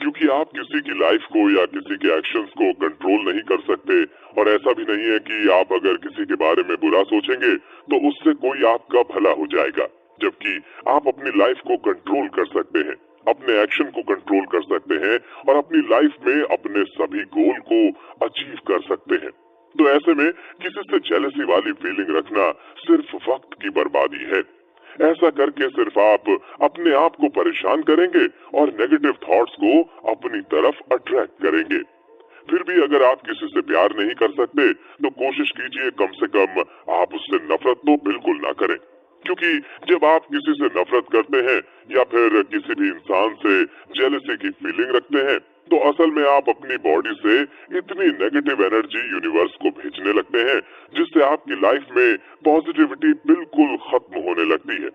क्योंकि आप किसी की लाइफ को या किसी के एक्शंस को कंट्रोल नहीं कर सकते, और ऐसा भी नहीं है कि आप अगर किसी के बारे में बुरा सोचेंगे तो उससे कोई आपका भला हो जाएगा, जबकि आप अपनी लाइफ को कंट्रोल कर सकते हैं, अपने एक्शन को कंट्रोल कर सकते हैं और अपनी लाइफ में अपने सभी गोल को अचीव कर सकते हैं। तो ऐसे में किसी से जेलसी वाली फीलिंग रखना सिर्फ वक्त की बर्बादी है। ऐसा करके सिर्फ आप अपने आप को परेशान करेंगे और नेगेटिव थॉट्स को अपनी तरफ अट्रैक्ट करेंगे। फिर भी अगर आप किसी से प्यार नहीं कर सकते तो कोशिश कीजिए कम से कम आप उससे नफरत तो बिल्कुल ना करें, क्योंकि जब आप किसी से नफरत करते हैं या फिर किसी भी इंसान से जेलसी की फीलिंग रखते हैं, तो असल में आप अपनी बॉडी से इतनी नेगेटिव एनर्जी यूनिवर्स को भेजने लगते हैं जिससे आपकी लाइफ में पॉजिटिविटी बिल्कुल खत्म होने लगती है।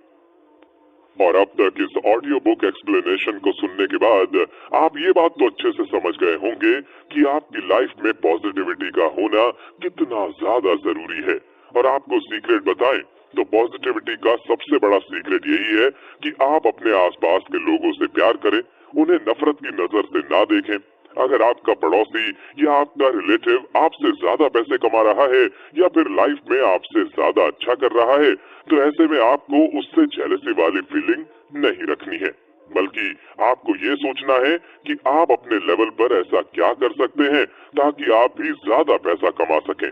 और अब तक इस ऑडियो बुक एक्सप्लेनेशन को सुनने के बाद आप ये बात तो अच्छे से समझ गए होंगे कि आपकी लाइफ में पॉजिटिविटी का होना कितना ज्यादा जरूरी है। और आपको सीक्रेट बताएं तो पॉजिटिविटी का सबसे बड़ा सीक्रेट यही है कि आप अपने आसपास के लोगों से प्यार करें, उन्हें नफरत की नजर से ना देखें। अगर आपका पड़ोसी या आपका रिलेटिव आपसे ज्यादा पैसे कमा रहा है या फिर लाइफ में आपसे ज्यादा अच्छा कर रहा है, तो ऐसे में आपको उससे जेलसी वाली फीलिंग नहीं रखनी है, बल्कि आपको ये सोचना है कि आप अपने लेवल पर ऐसा क्या कर सकते हैं ताकि आप भी ज्यादा पैसा कमा सकें।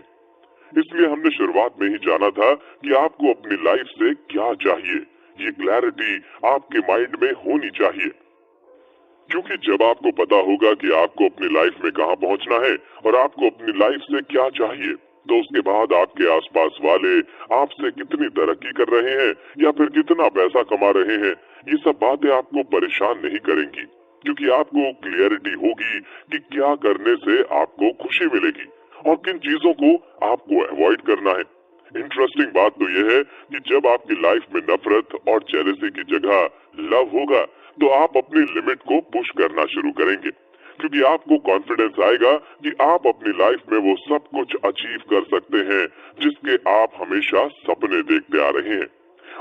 इसलिए हमने शुरुआत में ही जाना था कि आपको अपनी लाइफ से क्या चाहिए, ये क्लैरिटी आपके माइंड में होनी चाहिए। क्योंकि जब आपको पता होगा कि आपको अपनी लाइफ में कहां पहुंचना है और आपको अपनी लाइफ से क्या चाहिए, तो उसके बाद आपके आसपास वाले आपसे कितनी तरक्की कर रहे हैं या फिर कितना पैसा कमा रहे हैं, ये सब बातें आपको परेशान नहीं करेंगी, क्योंकि आपको क्लियरिटी होगी कि क्या करने से आपको खुशी मिलेगी और किन चीजों को आपको अवॉइड करना है। इंटरेस्टिंग बात तो यह है कि जब आपकी लाइफ में नफरत और जेलसी की जगह लव होगा, तो आप अपनी लिमिट को पुश करना शुरू करेंगे, क्योंकि आपको कॉन्फिडेंस आएगा कि आप अपनी लाइफ में वो सब कुछ अचीव कर सकते हैं जिसके आप हमेशा सपने देखते आ रहे हैं।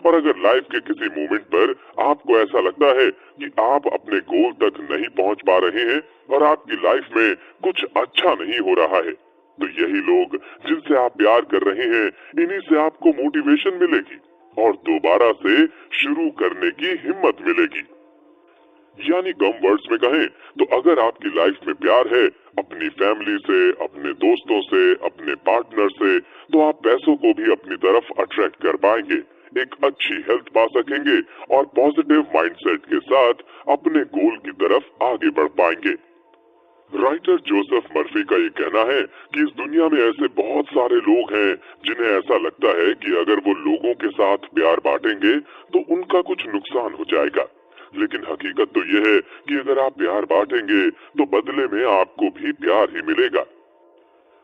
और अगर लाइफ के किसी मोमेंट पर आपको ऐसा लगता है कि आप अपने गोल तक नहीं पहुंच पा रहे हैं और आपकी लाइफ में कुछ अच्छा नहीं हो रहा है, तो यही लोग जिनसे आप प्यार कर रहे हैं, इन्हीं से आपको मोटिवेशन मिलेगी और दोबारा से शुरू करने की हिम्मत मिलेगी। यानी कम वर्ड्स में कहें तो अगर आपकी लाइफ में प्यार है अपनी फैमिली से, अपने दोस्तों से, अपने पार्टनर से, तो आप पैसों को भी अपनी तरफ अट्रैक्ट कर पाएंगे, एक अच्छी हेल्थ पा सकेंगे और पॉजिटिव माइंडसेट के साथ अपने गोल की तरफ आगे बढ़ पाएंगे। राइटर जोसेफ मर्फी का ये कहना है कि इस दुनिया में ऐसे बहुत सारे लोग हैं जिन्हें ऐसा लगता है कि अगर वो लोगों के साथ प्यार बांटेंगे तो उनका कुछ नुकसान हो जाएगा, लेकिन हकीकत तो यह है कि अगर आप प्यार बांटेंगे तो बदले में आपको भी प्यार ही मिलेगा।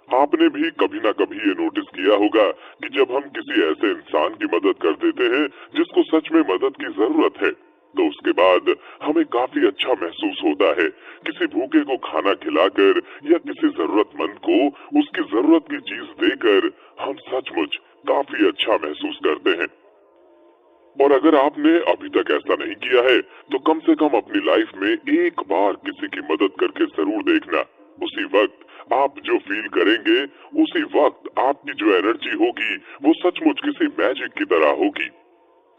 आपने भी कभी ना कभी ये नोटिस किया होगा कि जब हम किसी ऐसे इंसान की मदद कर देते हैं जिसको सच में मदद की जरूरत है, तो उसके बाद हमें काफी अच्छा महसूस होता है। किसी भूखे को खाना खिलाकर या किसी जरूरतमंद को उसकी जरूरत की चीज देकर हम सचमुच काफी अच्छा महसूस करते हैं। और अगर आपने अभी तक ऐसा नहीं किया है तो कम से कम अपनी लाइफ में एक बार किसी की मदद करके जरूर देखना। उसी वक्त आप जो फील करेंगे, उसी वक्त आपकी जो एनर्जी होगी वो सचमुच किसी मैजिक की तरह होगी।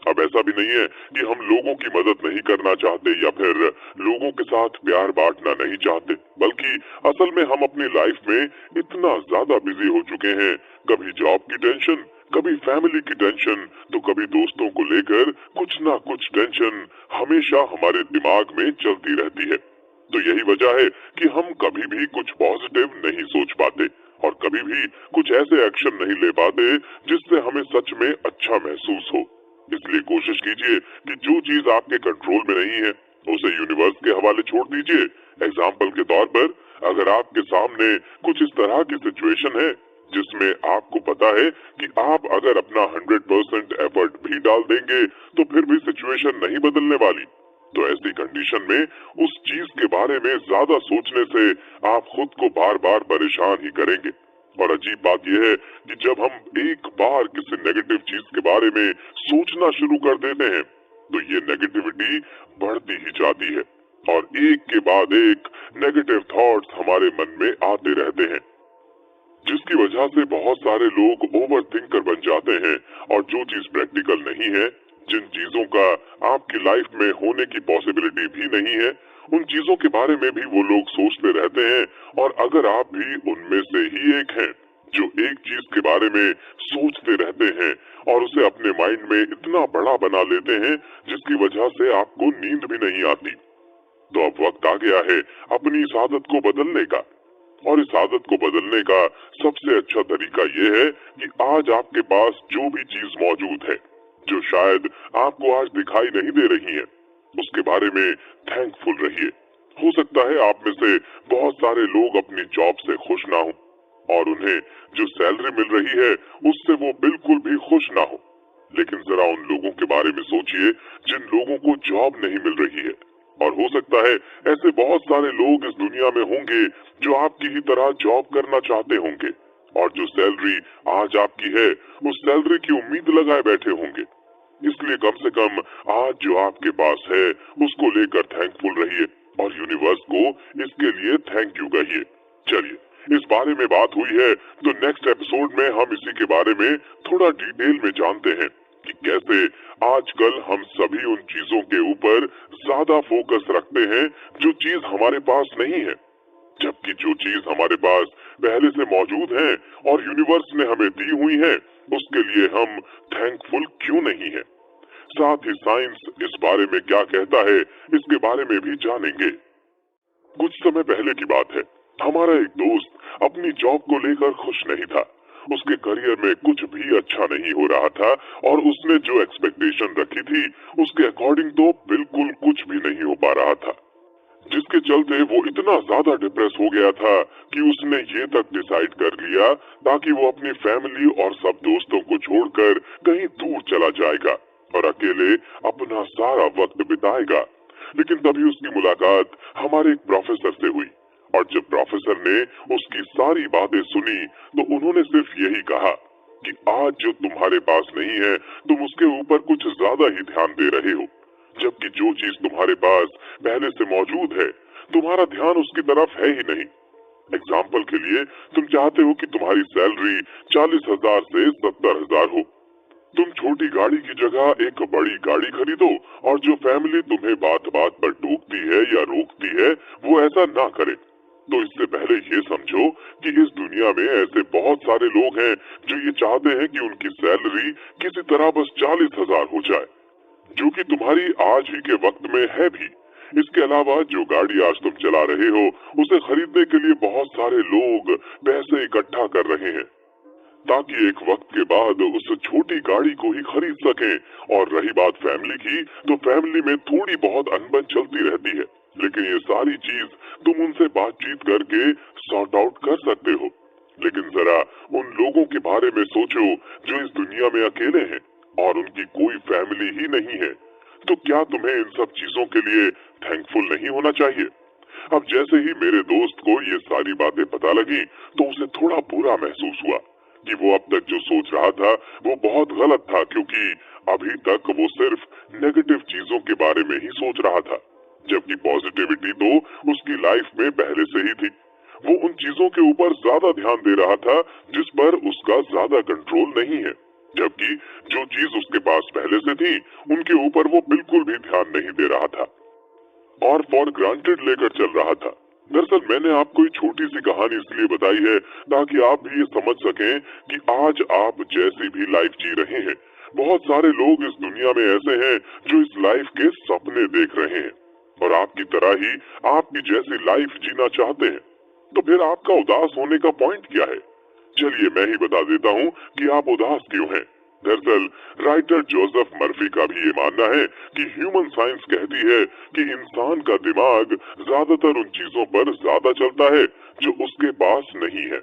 अब ऐसा भी नहीं है कि हम लोगों की मदद नहीं करना चाहते या फिर लोगों के साथ प्यार बांटना नहीं चाहते, बल्कि असल में हम अपनी लाइफ में इतना ज्यादा बिजी हो चुके हैं, कभी जॉब की टेंशन, कभी फैमिली की टेंशन, तो कभी दोस्तों को लेकर कुछ ना कुछ टेंशन हमेशा हमारे दिमाग में चलती रहती है। तो यही वजह है कि हम कभी भी कुछ पॉजिटिव नहीं सोच पाते और कभी भी कुछ ऐसे एक्शन नहीं ले पाते जिससे हमें सच में अच्छा महसूस हो। इसलिए कोशिश कीजिए कि जो चीज आपके कंट्रोल में नहीं है उसे यूनिवर्स के हवाले छोड़ दीजिए। एग्जाम्पल के तौर पर अगर आपके सामने कुछ इस तरह की सिचुएशन है जिसमें आपको पता है कि आप अगर अपना 100% एफर्ट भी डाल देंगे तो फिर भी सिचुएशन नहीं बदलने वाली, तो ऐसी कंडीशन में उस चीज के बारे में ज्यादा सोचने से आप खुद को बार बार परेशान ही करेंगे। और अजीब बात यह है कि जब हम एक बार किसी नेगेटिव चीज के बारे में सोचना शुरू कर देते हैं तो ये नेगेटिविटी बढ़ती ही जाती है और एक के बाद एक नेगेटिव थॉट्स हमारे मन में आते रहते हैं, जिसकी वजह से बहुत सारे लोग ओवर थिंकर बन जाते हैं और जो चीज प्रैक्टिकल नहीं है, जिन चीजों का आपकी लाइफ में होने की पॉसिबिलिटी भी नहीं है, उन चीजों के बारे में भी वो लोग सोचते रहते हैं। और अगर आप भी उनमें से ही एक हैं जो एक चीज के बारे में सोचते रहते हैं और उसे अपने माइंड में इतना बड़ा बना लेते हैं जिसकी वजह से आपको नींद भी नहीं आती, तो अब वक्त आ गया है अपनी इस आदत को बदलने का। और इस आदत को बदलने का सबसे अच्छा तरीका ये है कि आज आपके पास जो भी चीज मौजूद है, जो शायद आपको आज दिखाई नहीं दे रही है, उसके बारे में थैंकफुल रहिए। हो सकता है आप में से बहुत सारे लोग अपनी जॉब से खुश ना हो और उन्हें जो सैलरी मिल रही है उससे वो बिल्कुल भी खुश ना हो, लेकिन जरा उन लोगों के बारे में सोचिए जिन लोगों को जॉब नहीं मिल रही है। और हो सकता है ऐसे बहुत सारे लोग इस दुनिया में होंगे जो आपकी ही तरह जॉब करना चाहते होंगे और जो सैलरी आज आपकी है उस सैलरी की उम्मीद लगाए बैठे होंगे। इसलिए कम से कम आज जो आपके पास है उसको लेकर थैंकफुल रहिए और यूनिवर्स को इसके लिए थैंक यू कहिए। चलिए, इस बारे में बात हुई है तो नेक्स्ट एपिसोड में हम इसी के बारे में थोड़ा डिटेल में जानते हैं कि कैसे आजकल हम सभी उन चीजों के ऊपर ज्यादा फोकस रखते हैं जो चीज हमारे पास नहीं है, जबकि जो चीज हमारे पास पहले से मौजूद है और यूनिवर्स ने हमें दी हुई है उसके लिए हम थैंकफुल क्यों नहीं है। साथ ही साइंस इस बारे में क्या कहता है इसके बारे में भी जानेंगे। कुछ समय पहले की बात है, हमारा एक दोस्त अपनी जॉब को लेकर खुश नहीं था। उसके करियर में कुछ भी अच्छा नहीं हो रहा था और उसने जो एक्सपेक्टेशन रखी थी उसके अकॉर्डिंग तो बिल्कुल कुछ भी नहीं हो पा रहा था, जिसके चलते वो इतना ज्यादा डिप्रेस हो गया था कि उसने ये तक डिसाइड कर लिया ताकि वो अपनी फैमिली और सब दोस्तों को छोड़कर कहीं दूर चला जाएगा और अकेले अपना सारा वक्त बिताएगा। लेकिन तभी उसकी मुलाकात हमारे एक प्रोफेसर से हुई और जब प्रोफेसर ने उसकी सारी बातें सुनी तो उन्होंने सिर्फ यही कहा कि आज जो तुम्हारे पास नहीं है तुम उसके ऊपर कुछ ज्यादा ही ध्यान दे रहे हो, जबकि जो चीज तुम्हारे पास पहले से मौजूद है तुम्हारा ध्यान उसकी तरफ है ही नहीं। एग्जाम्पल के लिए तुम चाहते हो कि तुम्हारी सैलरी 40,000 से 70,000 हो, तुम छोटी गाड़ी की जगह एक बड़ी गाड़ी खरीदो और जो फैमिली तुम्हें बात बात पर टोकती है या रोकती है वो ऐसा ना करे। तो इससे पहले ये समझो कि इस दुनिया में ऐसे बहुत सारे लोग हैं जो ये चाहते हैं कि उनकी सैलरी किसी तरह बस 40,000 हो जाए, जो कि तुम्हारी आज ही के वक्त में है भी। इसके अलावा जो गाड़ी आज तुम चला रहे हो उसे खरीदने के लिए बहुत सारे लोग पैसे इकट्ठा कर रहे हैं ताकि एक वक्त के बाद उस छोटी गाड़ी को ही खरीद सकें। और रही बात फैमिली की, तो फैमिली में थोड़ी बहुत अनबन चलती रहती है, लेकिन ये सारी चीज तुम उनसे बातचीत करके सॉर्ट आउट कर सकते हो। लेकिन जरा उन लोगों के बारे में सोचो जो इस दुनिया में अकेले हैं और उनकी कोई फैमिली ही नहीं है, तो क्या तुम्हें इन सब चीजों के लिए थैंकफुल नहीं होना चाहिए? अब जैसे ही मेरे दोस्त को ये सारी बातें पता लगी तो उसे थोड़ा बुरा महसूस हुआ कि वो अब तक जो सोच रहा था वो बहुत गलत था, क्योंकि अभी तक वो सिर्फ नेगेटिव चीजों के बारे में ही सोच रहा था, जबकि पॉजिटिविटी तो उसकी लाइफ में पहले से ही थी। वो उन चीजों के ऊपर ज्यादा ध्यान दे रहा था जिस पर उसका ज्यादा कंट्रोल नहीं है, जबकि जो चीज उसके पास पहले से थी उनके ऊपर वो बिल्कुल भी ध्यान नहीं दे रहा था और फॉर ग्रांटेड लेकर चल रहा था। दरअसल मैंने आपको ये छोटी सी कहानी इसलिए बताई है ताकि आप भी ये समझ सकें कि आज आप जैसी भी लाइफ जी रहे हैं, बहुत सारे लोग इस दुनिया में ऐसे हैं जो इस लाइफ के सपने देख रहे हैं और आपकी तरह ही आपकी जैसी लाइफ जीना चाहते हैं। तो फिर आपका उदास होने का पॉइंट क्या है? चलिए मैं ही बता देता हूँ कि आप उदास क्यों हैं। दरअसल राइटर जोसेफ मर्फी का भी ये मानना है कि ह्यूमन साइंस कहती है कि इंसान का दिमाग ज्यादातर उन चीजों पर ज्यादा चलता है जो उसके पास नहीं है,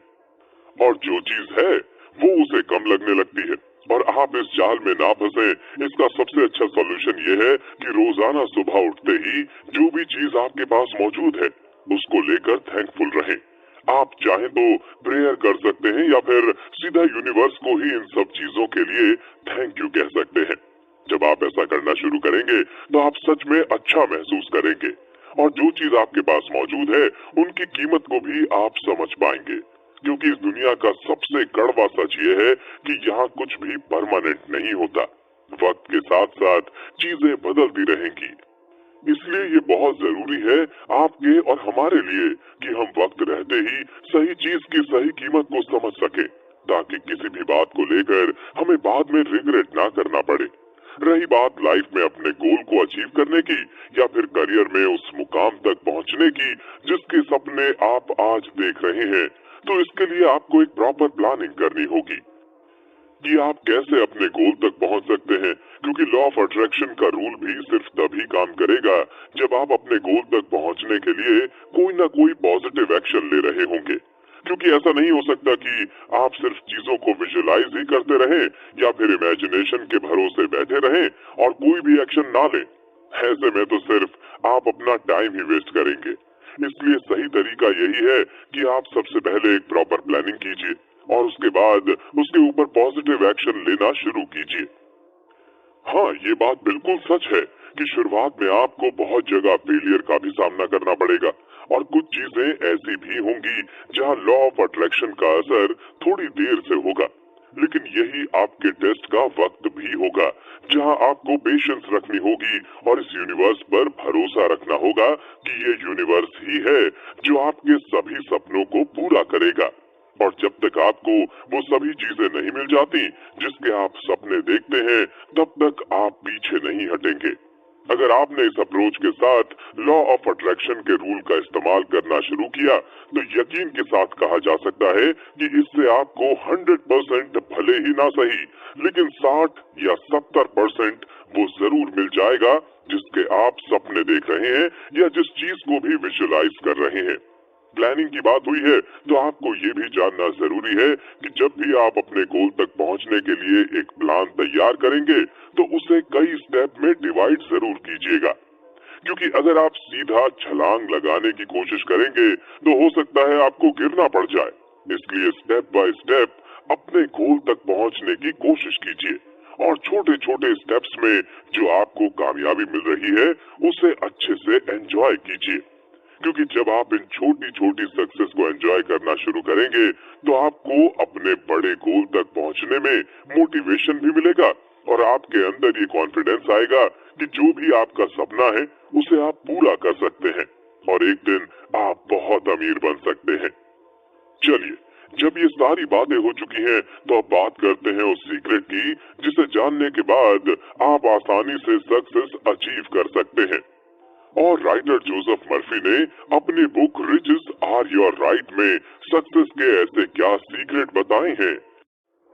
और जो चीज है वो उसे कम लगने लगती है। और आप इस जाल में ना फंसे, इसका सबसे अच्छा सॉल्यूशन ये है कि रोजाना सुबह उठते ही जो भी चीज आपके पास मौजूद है उसको लेकर थैंकफुल रहें। आप चाहें तो प्रेयर कर सकते हैं या फिर सीधा यूनिवर्स को ही इन सब चीजों के लिए थैंक यू कह सकते हैं। जब आप ऐसा करना शुरू करेंगे तो आप सच में अच्छा महसूस करेंगे और जो चीज आपके पास मौजूद है उनकी कीमत को भी आप समझ पाएंगे, क्योंकि इस दुनिया का सबसे कड़वा सच ये है कि यहाँ कुछ भी परमानेंट नहीं होता। वक्त के साथ साथ चीजें बदलती रहेंगी। इसलिए ये बहुत जरूरी है आपके और हमारे लिए कि हम वक्त रहते ही सही चीज की सही कीमत को समझ सके, ताकि किसी भी बात को लेकर हमें बाद में रिग्रेट ना करना पड़े। रही बात लाइफ में अपने गोल को अचीव करने की या फिर करियर में उस मुकाम तक पहुंचने की जिसके सपने आप आज देख रहे हैं, तो इसके लिए आपको एक प्रॉपर प्लानिंग करनी होगी कि आप कैसे अपने गोल तक पहुंच सकते हैं, क्योंकि लॉ ऑफ अट्रैक्शन का रूल भी सिर्फ तभी काम करेगा जब आप अपने गोल तक पहुंचने के लिए कोई ना कोई पॉजिटिव एक्शन ले रहे होंगे। क्योंकि ऐसा नहीं हो सकता कि आप सिर्फ चीजों को विजुलाइज ही करते रहें या फिर इमेजिनेशन के भरोसे बैठे रहें और कोई भी एक्शन ना लें। ऐसे में तो सिर्फ आप अपना टाइम ही वेस्ट करेंगे। इसलिए सही तरीका यही है कि आप सबसे पहले एक प्रॉपर प्लानिंग कीजिए और उसके बाद उसके ऊपर पॉजिटिव एक्शन लेना शुरू कीजिए। हाँ, ये बात बिल्कुल सच है कि शुरुआत में आपको बहुत जगह फेलियर का भी सामना करना पड़ेगा और कुछ चीजें ऐसी भी होंगी जहाँ लॉ ऑफ अट्रैक्शन का असर थोड़ी देर से होगा, लेकिन यही आपके टेस्ट का वक्त भी होगा जहाँ आपको पेशेंस रखनी होगी और इस यूनिवर्स पर भरोसा रखना होगा कि ये यूनिवर्स ही है जो आपके सभी सपनों को पूरा करेगा। और जब तक आपको वो सभी चीजें नहीं मिल जाती जिसके आप सपने देखते हैं, तब तक आप पीछे नहीं हटेंगे। अगर आपने इस अप्रोच के साथ लॉ ऑफ अट्रैक्शन के रूल का इस्तेमाल करना शुरू किया तो यकीन के साथ कहा जा सकता है कि इससे आपको 100% भले ही ना सही, लेकिन 60 या 70% वो जरूर मिल जाएगा जिसके आप सपने देख रहे हैं या जिस चीज को भी विजुलाइज कर रहे हैं। प्लानिंग की बात हुई है तो आपको ये भी जानना जरूरी है कि जब भी आप अपने गोल तक पहुंचने के लिए एक प्लान तैयार करेंगे तो उसे कई स्टेप में डिवाइड जरूर कीजिएगा, क्योंकि अगर आप सीधा छलांग लगाने की कोशिश करेंगे तो हो सकता है आपको गिरना पड़ जाए। इसलिए स्टेप बाय स्टेप अपने गोल तक पहुंचने की कोशिश कीजिए और छोटे छोटे स्टेप्स में जो आपको कामयाबी मिल रही है उसे अच्छे से एंजॉय कीजिए, क्योंकि जब आप इन छोटी छोटी सक्सेस को एंजॉय करना शुरू करेंगे तो आपको अपने बड़े गोल तक पहुंचने में मोटिवेशन भी मिलेगा और आपके अंदर ये कॉन्फिडेंस आएगा कि जो भी आपका सपना है उसे आप पूरा कर सकते हैं और एक दिन आप बहुत अमीर बन सकते हैं। चलिए, जब ये सारी बातें हो चुकी हैं तो अब बात करते हैं उस सीक्रेट की जिसे जानने के बाद आप आसानी से सक्सेस अचीव कर सकते हैं। और राइटर जोसेफ मर्फी ने अपनी book riches are your right में सक्सेस के ऐसे क्या सीक्रेट बताए हैं।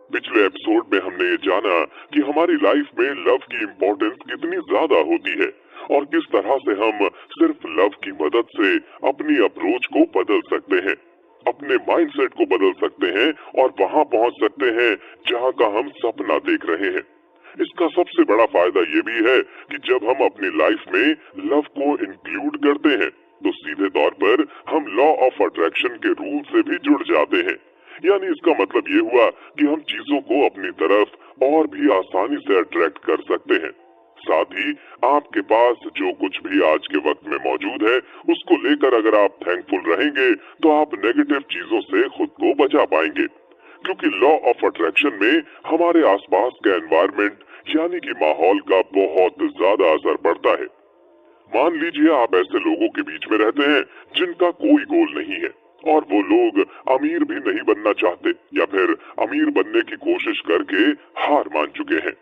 पिछले एपिसोड में हमने ये जाना कि हमारी लाइफ में लव की इम्पोर्टेंस कितनी ज्यादा होती है और किस तरह से हम सिर्फ लव की मदद से अपनी अप्रोच को बदल सकते हैं, अपने माइंडसेट को बदल सकते हैं और वहां पहुंच सकते हैं जहां का हम सपना देख रहे हैं। इसका सबसे बड़ा फायदा ये भी है कि जब हम अपनी लाइफ में लव को इंक्लूड करते हैं तो सीधे तौर पर हम लॉ ऑफ अट्रैक्शन के रूल से भी जुड़ जाते हैं। यानी इसका मतलब ये हुआ कि हम चीजों को अपनी तरफ और भी आसानी से अट्रैक्ट कर सकते हैं। साथ ही आपके पास जो कुछ भी आज के वक्त में मौजूद है उसको लेकर अगर आप थैंकफुल रहेंगे तो आप नेगेटिव चीजों से खुद को बचा पाएंगे, क्योंकि लॉ ऑफ अट्रैक्शन में हमारे आसपास का एनवायरनमेंट यानी कि माहौल का बहुत ज्यादा असर पड़ता है। मान लीजिए आप ऐसे लोगों के बीच में रहते हैं जिनका कोई गोल नहीं है और वो लोग अमीर भी नहीं बनना चाहते या फिर अमीर बनने की कोशिश करके हार मान चुके हैं।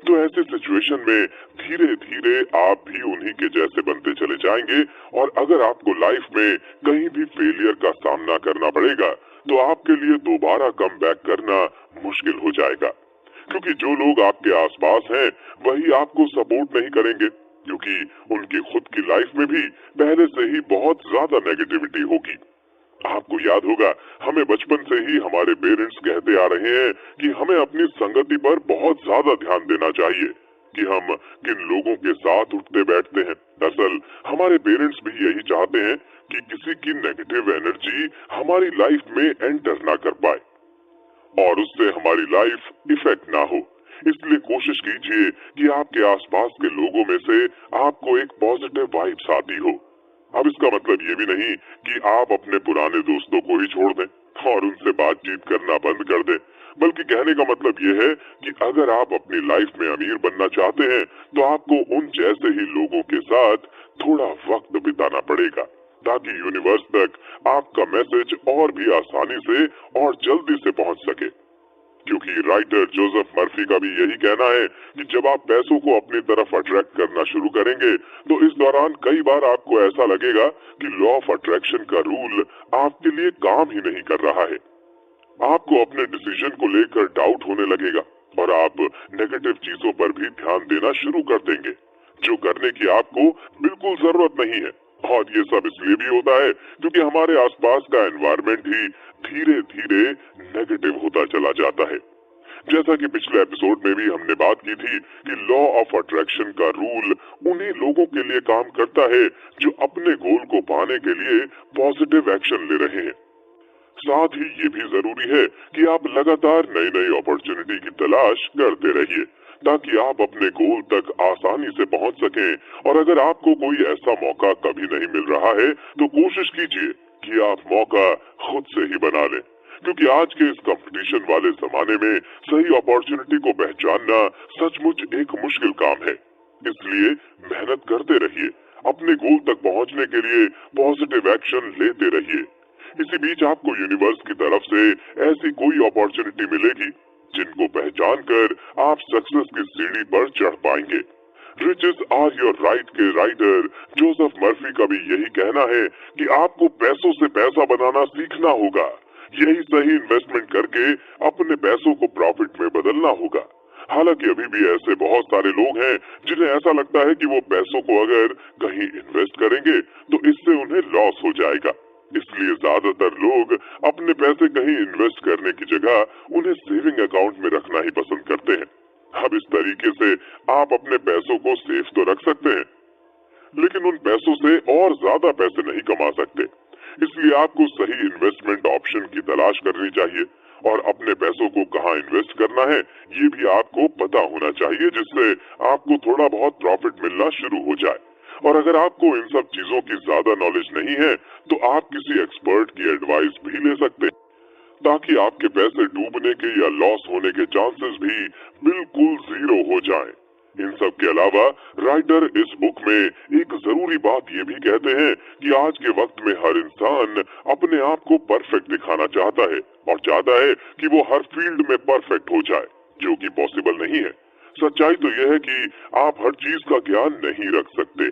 तो ऐसे सिचुएशन में धीरे धीरे आप भी उन्हीं के जैसे बनते चले जाएंगे और अगर आपको लाइफ में कहीं भी फेलियर का सामना करना पड़ेगा तो आपके लिए दोबारा कम बैक करना मुश्किल हो जाएगा, क्योंकि जो लोग आपके आसपास हैं वही आपको सपोर्ट नहीं करेंगे, क्योंकि उनकी खुद की लाइफ में भी पहले से ही बहुत ज्यादा नेगेटिविटी होगी। आपको याद होगा हमें बचपन से ही हमारे पेरेंट्स कहते आ रहे हैं कि हमें अपनी संगति पर बहुत ज्यादा ध्यान देना चाहिए कि हम किन लोगों के साथ उठते बैठते हैं। दरअसल हमारे पेरेंट्स भी यही चाहते हैं कि किसी की नेगेटिव एनर्जी हमारी लाइफ में एंटर ना कर पाए और उससे हमारी लाइफ इफेक्ट ना हो। इसलिए कोशिश कीजिए कि आपके आसपास के लोगों में से आपको एक पॉजिटिव वाइब्स आती हो। अब इसका मतलब ये भी नहीं कि आप अपने पुराने दोस्तों को ही छोड़ दें और उनसे बातचीत करना बंद कर दें, बल्कि कहने का मतलब ये है कि अगर आप अपनी लाइफ में अमीर बनना चाहते हैं तो आपको उन जैसे ही लोगों के साथ थोड़ा वक्त बिताना पड़ेगा, ताकि यूनिवर्स तक आपका मैसेज और भी आसानी से और जल्दी से पहुंच सके। क्योंकि राइटर जोसेफ मर्फी का भी यही कहना है कि जब आप पैसों को अपनी तरफ अट्रैक्ट करना शुरू करेंगे तो इस दौरान कई बार आपको ऐसा लगेगा कि लॉ ऑफ अट्रैक्शन का रूल आपके लिए काम ही नहीं कर रहा है। आपको अपने डिसीजन को लेकर डाउट होने लगेगा और आप नेगेटिव चीजों पर भी ध्यान देना शुरू कर देंगे, जो करने की आपको बिल्कुल जरूरत नहीं है। और ये सब इसलिए भी होता है क्योंकि हमारे आसपास का एनवायरनमेंट ही धीरे धीरे नेगेटिव होता चला जाता है। जैसा कि पिछले एपिसोड में भी हमने बात की थी कि लॉ ऑफ अट्रैक्शन का रूल उन्हीं लोगों के लिए काम करता है जो अपने गोल को पाने के लिए पॉजिटिव एक्शन ले रहे हैं। साथ ही ये भी जरूरी है कि आप लगातार नई नई अपॉर्चुनिटी की तलाश करते रहिए ताकि आप अपने गोल तक आसानी से पहुंच सकें। और अगर आपको कोई ऐसा मौका कभी नहीं मिल रहा है तो कोशिश कीजिए कि आप मौका खुद से ही बना लें, क्योंकि आज के इस कंपटीशन वाले जमाने में सही अपॉर्चुनिटी को पहचानना सचमुच एक मुश्किल काम है। इसलिए मेहनत करते रहिए, अपने गोल तक पहुंचने के लिए पॉजिटिव एक्शन लेते रहिए। इसी बीच आपको यूनिवर्स की तरफ से ऐसी कोई अपॉर्चुनिटी मिलेगी जिनको पहचान कर आप सक्सेस की सीढ़ी पर चढ़ पाएंगे। रिचेस आर योर राइट के राइटर जोसेफ मर्फी का भी यही कहना है कि आपको पैसों से पैसा बनाना सीखना होगा। यही सही इन्वेस्टमेंट करके अपने पैसों को प्रॉफिट में बदलना होगा। हालांकि अभी भी ऐसे बहुत सारे लोग हैं जिन्हें ऐसा लगता है कि वो पैसों को अगर कहीं इन्वेस्ट करेंगे तो इससे उन्हें लॉस हो जाएगा। इसलिए ज्यादातर लोग अपने पैसे कहीं इन्वेस्ट करने की जगह उन्हें सेविंग अकाउंट में रखना ही पसंद करते हैं। अब इस तरीके से आप अपने पैसों को सेफ तो रख सकते हैं, लेकिन उन पैसों से और ज्यादा पैसे नहीं कमा सकते। इसलिए आपको सही इन्वेस्टमेंट ऑप्शन की तलाश करनी चाहिए और अपने पैसों को कहाँ इन्वेस्ट करना है ये भी आपको पता होना चाहिए, जिससे आपको थोड़ा बहुत प्रॉफिट मिलना शुरू हो जाए। और अगर आपको इन सब चीजों की ज्यादा नॉलेज नहीं है तो आप किसी एक्सपर्ट की एडवाइस भी ले सकते हैं, ताकि आपके पैसे डूबने के या लॉस होने के चांसेस भी बिल्कुल जीरो हो जाएं। इन सब के अलावा राइटर इस बुक में एक जरूरी बात ये भी कहते हैं कि आज के वक्त में हर इंसान अपने आप को परफेक्ट दिखाना चाहता है और चाहता है कि वो हर फील्ड में परफेक्ट हो जाए, जो कि पॉसिबल नहीं है। सच्चाई तो यह है कि आप हर चीज का ज्ञान नहीं रख सकते।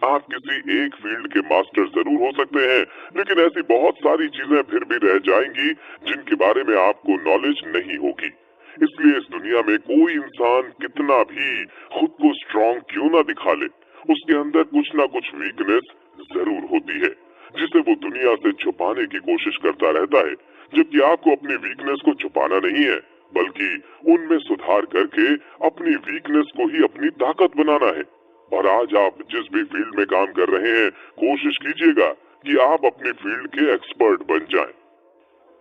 आप किसी एक फील्ड के मास्टर जरूर हो सकते हैं, लेकिन ऐसी बहुत सारी चीजें फिर भी रह जाएंगी जिनके बारे में आपको नॉलेज नहीं होगी। इसलिए इस दुनिया में कोई इंसान कितना भी खुद को स्ट्रांग क्यों ना दिखा ले, उसके अंदर कुछ ना कुछ वीकनेस जरूर होती है, जिसे वो दुनिया से छुपाने की कोशिश करता रहता है। जबकि आपको अपनी वीकनेस को छुपाना नहीं है, बल्कि उनमें सुधार करके अपनी वीकनेस को ही अपनी ताकत बनाना है। और आज आप जिस भी फील्ड में काम कर रहे हैं, कोशिश कीजिएगा कि आप अपनी फील्ड के एक्सपर्ट बन जाएं।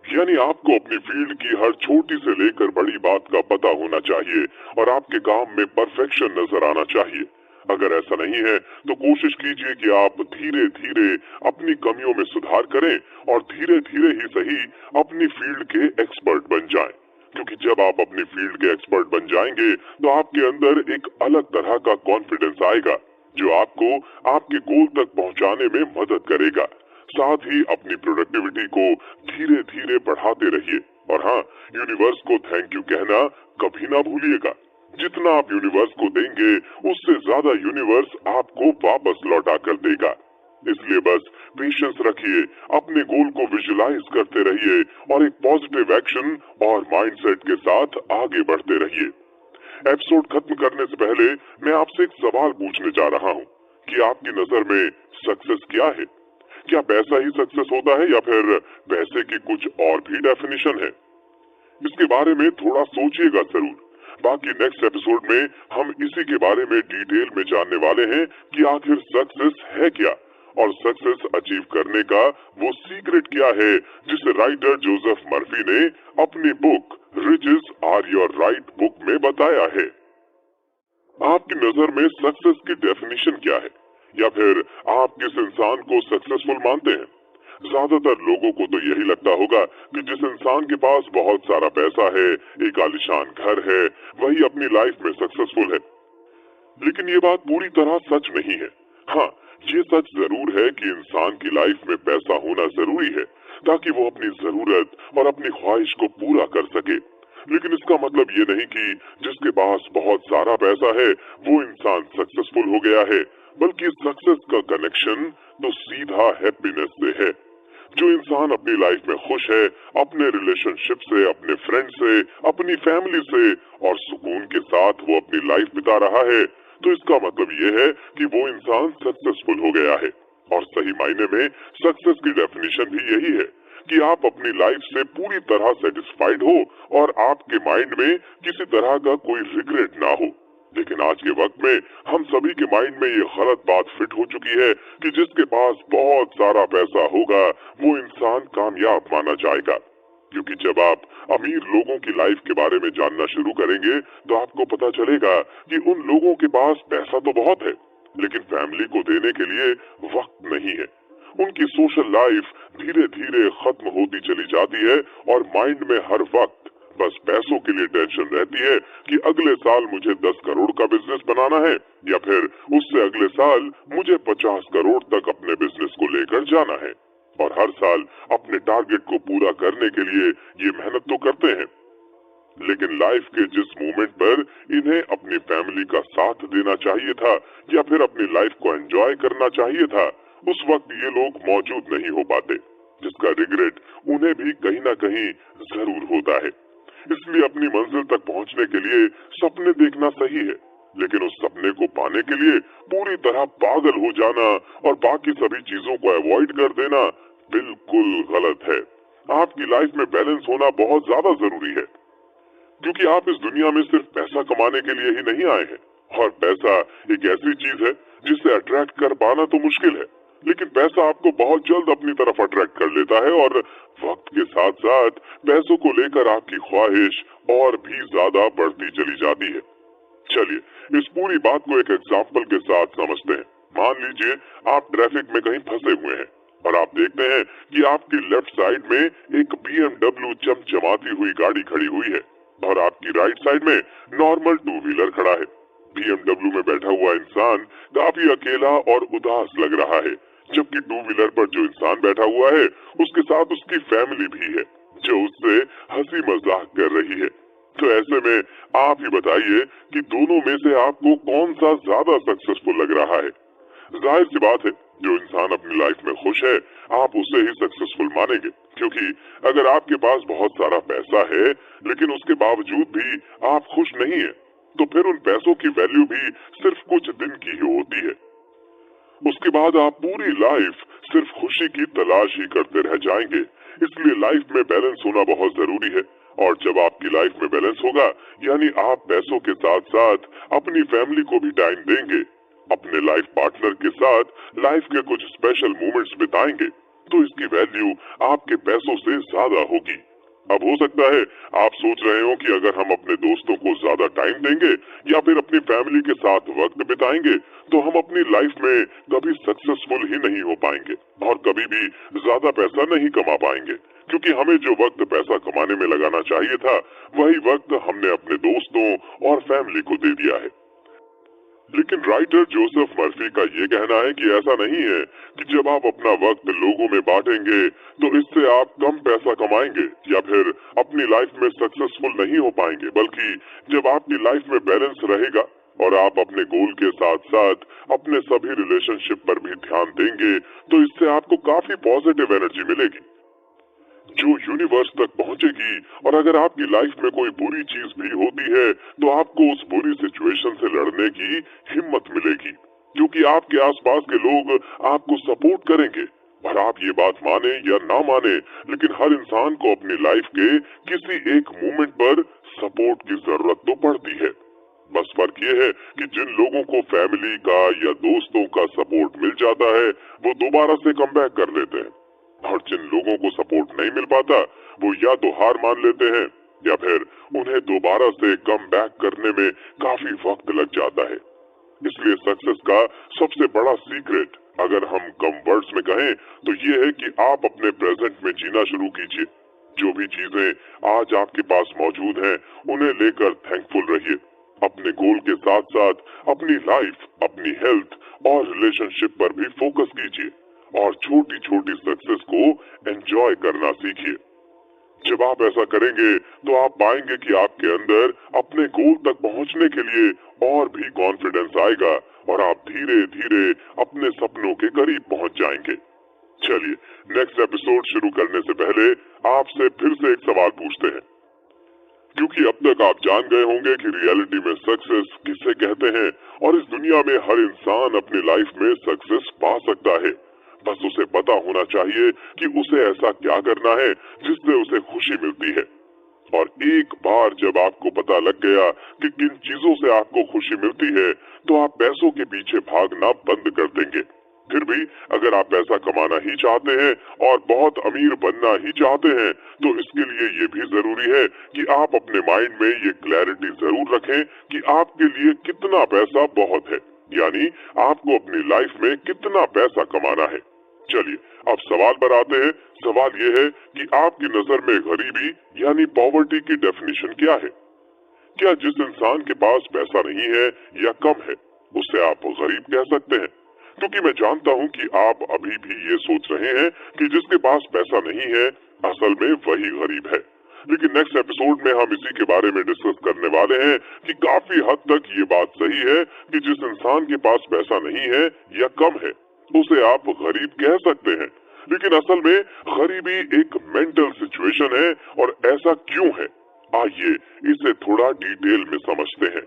यानी आपको अपनी फील्ड की हर छोटी से लेकर बड़ी बात का पता होना चाहिए और आपके काम में परफेक्शन नजर आना चाहिए। अगर ऐसा नहीं है तो कोशिश कीजिए कि आप धीरे धीरे अपनी कमियों में सुधार करें और धीरे धीरे ही सही अपनी फील्ड के एक्सपर्ट बन जाएं। क्योंकि जब आप अपनी फील्ड के एक्सपर्ट बन जाएंगे तो आपके अंदर एक अलग तरह का कॉन्फिडेंस आएगा जो आपको आपके गोल तक पहुंचाने में मदद करेगा। साथ ही अपनी प्रोडक्टिविटी को धीरे धीरे बढ़ाते रहिए। और हाँ, यूनिवर्स को थैंक यू कहना कभी ना भूलिएगा। जितना आप यूनिवर्स को देंगे उससे ज्यादा यूनिवर्स आपको वापस लौटा कर देगा। इसलिए बस पेशेंस रखिए, अपने गोल को विजुलाइज करते रहिए और एक पॉजिटिव एक्शन और माइंडसेट के साथ आगे बढ़ते रहिए। एपिसोड खत्म करने से पहले मैं आपसे एक सवाल पूछने जा रहा हूँ कि आपकी नजर में सक्सेस क्या है? क्या पैसा ही सक्सेस होता है या फिर पैसे की कुछ और भी डेफिनेशन है? इसके बारे में थोड़ा सोचिएगा जरूर। बाकी नेक्स्ट एपिसोड में हम इसी के बारे में डिटेल में जानने वाले हैं कि आखिर सक्सेस है क्या और सक्सेस अचीव करने का वो सीक्रेट क्या है जिसे राइटर जोसेफ मर्फी ने अपनी book riches are your right book में बताया है। आपकी नजर में सक्सेस की डेफिनेशन क्या है? या फिर आप किस इंसान को सक्सेसफुल मानते हैं? ज्यादातर लोगों को तो यही लगता होगा कि जिस इंसान के पास बहुत सारा पैसा है, एक आलीशान घर है, वही अपनी लाइफ में सक्सेसफुल है। लेकिन ये बात पूरी तरह सच नहीं है। हाँ, ये सच जरूर है कि इंसान की लाइफ में पैसा होना जरूरी है ताकि वो अपनी जरूरत और अपनी ख्वाहिश को पूरा कर सके। लेकिन इसका मतलब ये नहीं कि जिसके पास बहुत सारा पैसा है वो इंसान सक्सेसफुल हो गया है, बल्कि सक्सेस का कनेक्शन तो सीधा हैप्पीनेस से है। जो इंसान अपनी लाइफ में खुश है, अपने रिलेशनशिप से, अपने फ्रेंड से, अपनी फैमिली से और सुकून के साथ वो अपनी लाइफ बिता रहा है, तो इसका मतलब ये है कि वो इंसान सक्सेसफुल हो गया है। और सही मायने में सक्सेस की डेफिनेशन भी यही है कि आप अपनी लाइफ से पूरी तरह सेटिस्फाइड हो और आपके माइंड में किसी तरह का कोई रिग्रेट ना हो। लेकिन आज के वक्त में हम सभी के माइंड में ये गलत बात फिट हो चुकी है कि जिसके पास बहुत सारा पैसा होगा वो इंसान कामयाब माना जाएगा। क्योंकि जब आप अमीर लोगों की लाइफ के बारे में जानना शुरू करेंगे तो आपको पता चलेगा कि उन लोगों के पास पैसा तो बहुत है, लेकिन फैमिली को देने के लिए वक्त नहीं है। उनकी सोशल लाइफ धीरे धीरे खत्म होती चली जाती है और माइंड में हर वक्त बस पैसों के लिए टेंशन रहती है कि अगले साल मुझे 10 करोड़ का बिजनेस बनाना है या फिर उससे अगले साल मुझे 50 करोड़ तक अपने बिजनेस को लेकर जाना है। और हर साल अपने टारगेट को पूरा करने के लिए ये मेहनत तो करते हैं, लेकिन लाइफ के जिस मोमेंट पर इन्हें अपनी फैमिली का साथ देना चाहिए था या फिर अपनी लाइफ को एंजॉय करना चाहिए था, उस वक्त ये लोग मौजूद नहीं हो पाते, जिसका रिग्रेट उन्हें भी कहीं ना कहीं जरूर होता है। इसलिए अपनी मंजिल तक पहुंचने के लिए सपने देखना सही है, लेकिन उस सपने को पाने के लिए पूरी तरह पागल हो जाना और बाकी सभी चीजों को अवॉइड कर देना बिल्कुल गलत है। आपकी लाइफ में बैलेंस होना बहुत ज्यादा जरूरी है, क्योंकि आप इस दुनिया में सिर्फ पैसा कमाने के लिए ही नहीं आए हैं। और पैसा एक ऐसी चीज है जिसे अट्रैक्ट कर पाना तो मुश्किल है, लेकिन पैसा आपको बहुत जल्द अपनी तरफ अट्रैक्ट कर लेता है और वक्त के साथ साथ पैसों को लेकर आपकी ख्वाहिश और भी ज्यादा बढ़ती चली जाती है। चलिए इस पूरी बात को एक एग्जाम्पल के साथ समझते हैं। मान लीजिए आप ट्रैफिक में कहीं फंसे हुए हैं और आप देखते हैं कि आपकी लेफ्ट साइड में एक BMW चमचमाती हुई गाड़ी खड़ी हुई है और आपकी राइट साइड में नॉर्मल टू व्हीलर खड़ा है। BMW में बैठा हुआ इंसान काफी अकेला और उदास लग रहा है, जबकि टू व्हीलर पर जो इंसान बैठा हुआ है उसके साथ उसकी फैमिली भी है जो उससे हंसी मजाक कर रही है। तो ऐसे में आप ही बताइए कि दोनों में से आपको कौन सा ज्यादा सक्सेसफुल लग रहा है? जाहिर सी बात है जो इंसान अपनी लाइफ में खुश है आप उसे ही सक्सेसफुल मानेंगे, क्योंकि अगर आपके पास बहुत सारा पैसा है लेकिन उसके बावजूद भी आप खुश नहीं है तो फिर उन पैसों की वैल्यू भी सिर्फ कुछ दिन की ही होती है। उसके बाद आप पूरी लाइफ सिर्फ खुशी की तलाश ही करते रह जाएंगे। इसलिए लाइफ में बैलेंस होना बहुत जरूरी है। और जब आपकी लाइफ में बैलेंस होगा, यानी आप पैसों के साथ साथ अपनी फैमिली को भी टाइम देंगे, अपने लाइफ पार्टनर के साथ लाइफ के कुछ स्पेशल मोमेंट्स बिताएंगे, तो इसकी वैल्यू आपके पैसों से ज्यादा होगी। अब हो सकता है आप सोच रहे हो कि अगर हम अपने दोस्तों को ज्यादा टाइम देंगे या फिर अपनी फैमिली के साथ वक्त बिताएंगे तो हम अपनी लाइफ में कभी सक्सेसफुल ही नहीं हो पाएंगे और कभी भी ज्यादा पैसा नहीं कमा पाएंगे, क्योंकि हमें जो वक्त पैसा कमाने में लगाना चाहिए था वही वक्त हमने अपने दोस्तों और फैमिली को दे दिया है। लेकिन राइटर जोसेफ मर्फी का ये कहना है कि ऐसा नहीं है कि जब आप अपना वक्त लोगों में बांटेंगे तो इससे आप कम पैसा कमाएंगे या फिर अपनी लाइफ में सक्सेसफुल नहीं हो पाएंगे, बल्कि जब आपकी लाइफ में बैलेंस रहेगा और आप अपने गोल के साथ साथ अपने सभी रिलेशनशिप पर भी ध्यान देंगे तो इससे आपको काफी पॉजिटिव एनर्जी मिलेगी जो यूनिवर्स तक पहुंचेगी। और अगर आपकी लाइफ में कोई बुरी चीज भी होती है तो आपको उस बुरी सिचुएशन से लड़ने की हिम्मत मिलेगी, क्योंकि आपके आसपास के लोग आपको सपोर्ट करेंगे। और आप ये बात माने या ना माने, लेकिन हर इंसान को अपनी लाइफ के किसी एक मोमेंट पर सपोर्ट की जरूरत तो पड़ती है। बस फर्क ये है कि जिन लोगों को फैमिली का या दोस्तों का सपोर्ट मिल जाता है वो दोबारा से कमबैक कर लेते हैं, और जिन लोगों को सपोर्ट नहीं मिल पाता वो या तो हार मान लेते हैं या फिर उन्हें दोबारा से कम बैक करने में काफी वक्त लग जाता है। इसलिए सक्सेस का सबसे बड़ा सीक्रेट अगर हम कम वर्ड्स में कहें तो ये है कि आप अपने प्रेजेंट में जीना शुरू कीजिए। जो भी चीजें आज आपके पास मौजूद हैं उन्हें लेकर थैंकफुल रहिए। अपने गोल के साथ साथ अपनी लाइफ, अपनी हेल्थ और रिलेशनशिप पर भी फोकस कीजिए और छोटी छोटी सक्सेस को एंजॉय करना सीखिए। जब आप ऐसा करेंगे तो आप पाएंगे कि आपके अंदर अपने गोल तक पहुंचने के लिए और भी कॉन्फिडेंस आएगा और आप धीरे धीरे अपने सपनों के करीब पहुंच जाएंगे। चलिए नेक्स्ट एपिसोड शुरू करने से पहले आपसे फिर से एक सवाल पूछते हैं, क्योंकि अब तक आप जान गए होंगे कि रियलिटी में सक्सेस किसे कहते हैं और इस दुनिया में हर इंसान अपनी लाइफ में सक्सेस पा सकता है। बस उसे पता होना चाहिए कि उसे ऐसा क्या करना है जिससे उसे खुशी मिलती है। और एक बार जब आपको पता लग गया कि किन चीजों से आपको खुशी मिलती है तो आप पैसों के पीछे भागना बंद कर देंगे। फिर भी अगर आप पैसा कमाना ही चाहते हैं और बहुत अमीर बनना ही चाहते हैं तो इसके लिए ये भी जरूरी है कि आप अपने माइंड में ये क्लैरिटी जरूर रखें कि आपके लिए कितना पैसा बहुत है, यानी आपको अपनी लाइफ में कितना पैसा कमाना है। चलिए अब सवाल पर आते हैं। सवाल ये है कि आपकी नजर में गरीबी यानी पॉवर्टी की डेफिनेशन क्या है? क्या जिस इंसान के पास पैसा नहीं है या कम है उसे आप गरीब कह सकते हैं? क्योंकि मैं जानता हूं कि आप अभी भी ये सोच रहे हैं कि जिसके पास पैसा नहीं है असल में वही गरीब है। लेकिन नेक्स्ट एपिसोड में हम इसी के बारे में डिस्कस करने वाले हैं कि काफी हद तक ये बात सही है कि जिस इंसान के पास पैसा नहीं है या कम है उसे आप गरीब कह सकते हैं। लेकिन असल में गरीबी एक मेंटल सिचुएशन है और ऐसा क्यों है, आइए इसे थोड़ा डिटेल में समझते हैं।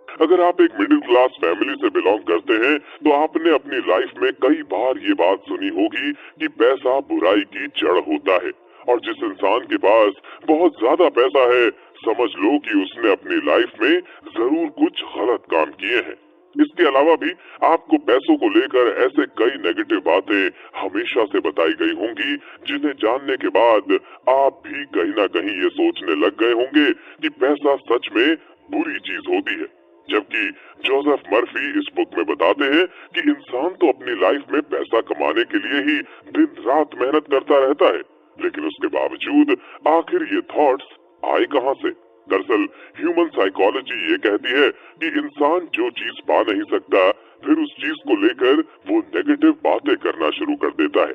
अगर आप एक मिडिल क्लास फैमिली से बिलोंग करते हैं तो आपने अपनी लाइफ में कई बार ये बात सुनी होगी कि पैसा बुराई की जड़ होता है, और जिस इंसान के पास बहुत ज्यादा पैसा है समझ लो कि उसने अपनी लाइफ में जरूर कुछ गलत काम किए हैं। इसके अलावा भी आपको पैसों को लेकर ऐसे कई नेगेटिव बातें हमेशा से बताई गई होंगी जिन्हें जानने के बाद आप भी कहीं ना कहीं ये सोचने लग गए होंगे कि पैसा सच में बुरी चीज होती है। जबकि जोसेफ मर्फी इस बुक में बताते हैं कि इंसान तो अपनी लाइफ में पैसा कमाने के लिए ही दिन रात मेहनत करता रहता है, लेकिन उसके बावजूद आखिर ये थॉट्स आए कहां से? दरअसल ह्यूमन साइकोलॉजी ये कहती है कि इंसान जो चीज पा नहीं सकता फिर उस चीज को लेकर वो नेगेटिव बातें करना शुरू कर देता है।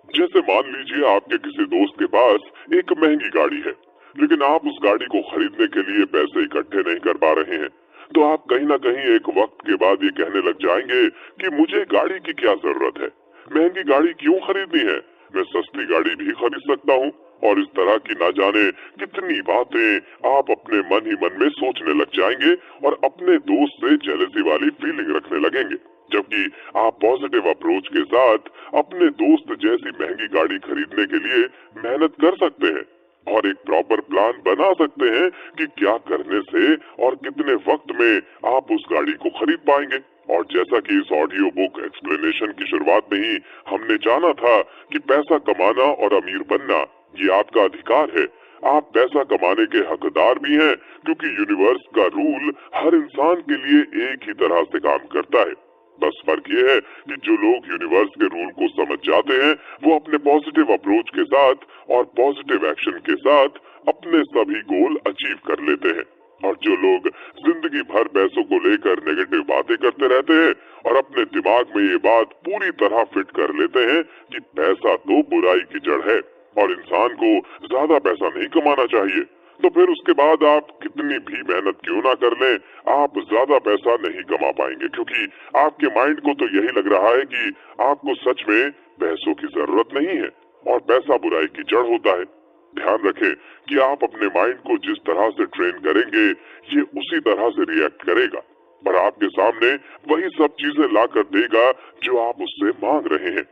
जैसे मान लीजिए आपके किसी दोस्त के पास एक महंगी गाड़ी है, लेकिन आप उस गाड़ी को खरीदने के लिए पैसे इकट्ठे नहीं कर पा रहे हैं, तो आप कहीं ना कहीं एक वक्त के बाद ये कहने लग जाएंगे कि मुझे गाड़ी की क्या जरूरत है, महंगी गाड़ी क्यों खरीदनी है, मैं सस्ती गाड़ी भी खरीद सकता हूँ। और इस तरह की ना जाने कितनी बातें आप अपने मन ही मन में सोचने लग जाएंगे और अपने दोस्त से जेलसी वाली फीलिंग रखने लगेंगे। जबकि आप पॉजिटिव अप्रोच के साथ अपने दोस्त जैसी महंगी गाड़ी खरीदने के लिए मेहनत कर सकते हैं और एक प्रॉपर प्लान बना सकते हैं कि क्या करने से और कितने वक्त में आप उस गाड़ी को खरीद पाएंगे। और जैसा कि इस ऑडियो बुक एक्सप्लेनेशन की शुरुआत में ही हमने जाना था कि पैसा कमाना और अमीर बनना ये आपका अधिकार है। आप पैसा कमाने के हकदार भी हैं क्योंकि यूनिवर्स का रूल हर इंसान के लिए एक ही तरह से काम करता है। बस फर्क ये है कि जो लोग यूनिवर्स के रूल को समझ जाते हैं वो अपने पॉजिटिव अप्रोच के साथ और पॉजिटिव एक्शन के साथ अपने सभी गोल अचीव कर लेते हैं। और जो लोग जिंदगी भर पैसों को लेकर नेगेटिव बातें करते रहते हैं और अपने दिमाग में ये बात पूरी तरह फिट कर लेते हैं कि पैसा तो बुराई की जड़ है और इंसान को ज्यादा पैसा नहीं कमाना चाहिए, तो फिर उसके बाद आप कितनी भी मेहनत क्यों ना कर लें, आप ज्यादा पैसा नहीं कमा पाएंगे क्योंकि आपके माइंड को तो यही लग रहा है कि आपको सच में पैसों की जरूरत नहीं है और पैसा बुराई की जड़ होता है। ध्यान रखें कि आप अपने माइंड को जिस तरह से ट्रेन करेंगे ये उसी तरह से रिएक्ट करेगा और आपके सामने वही सब चीजें लाकर देगा जो आप उससे मांग रहे हैं।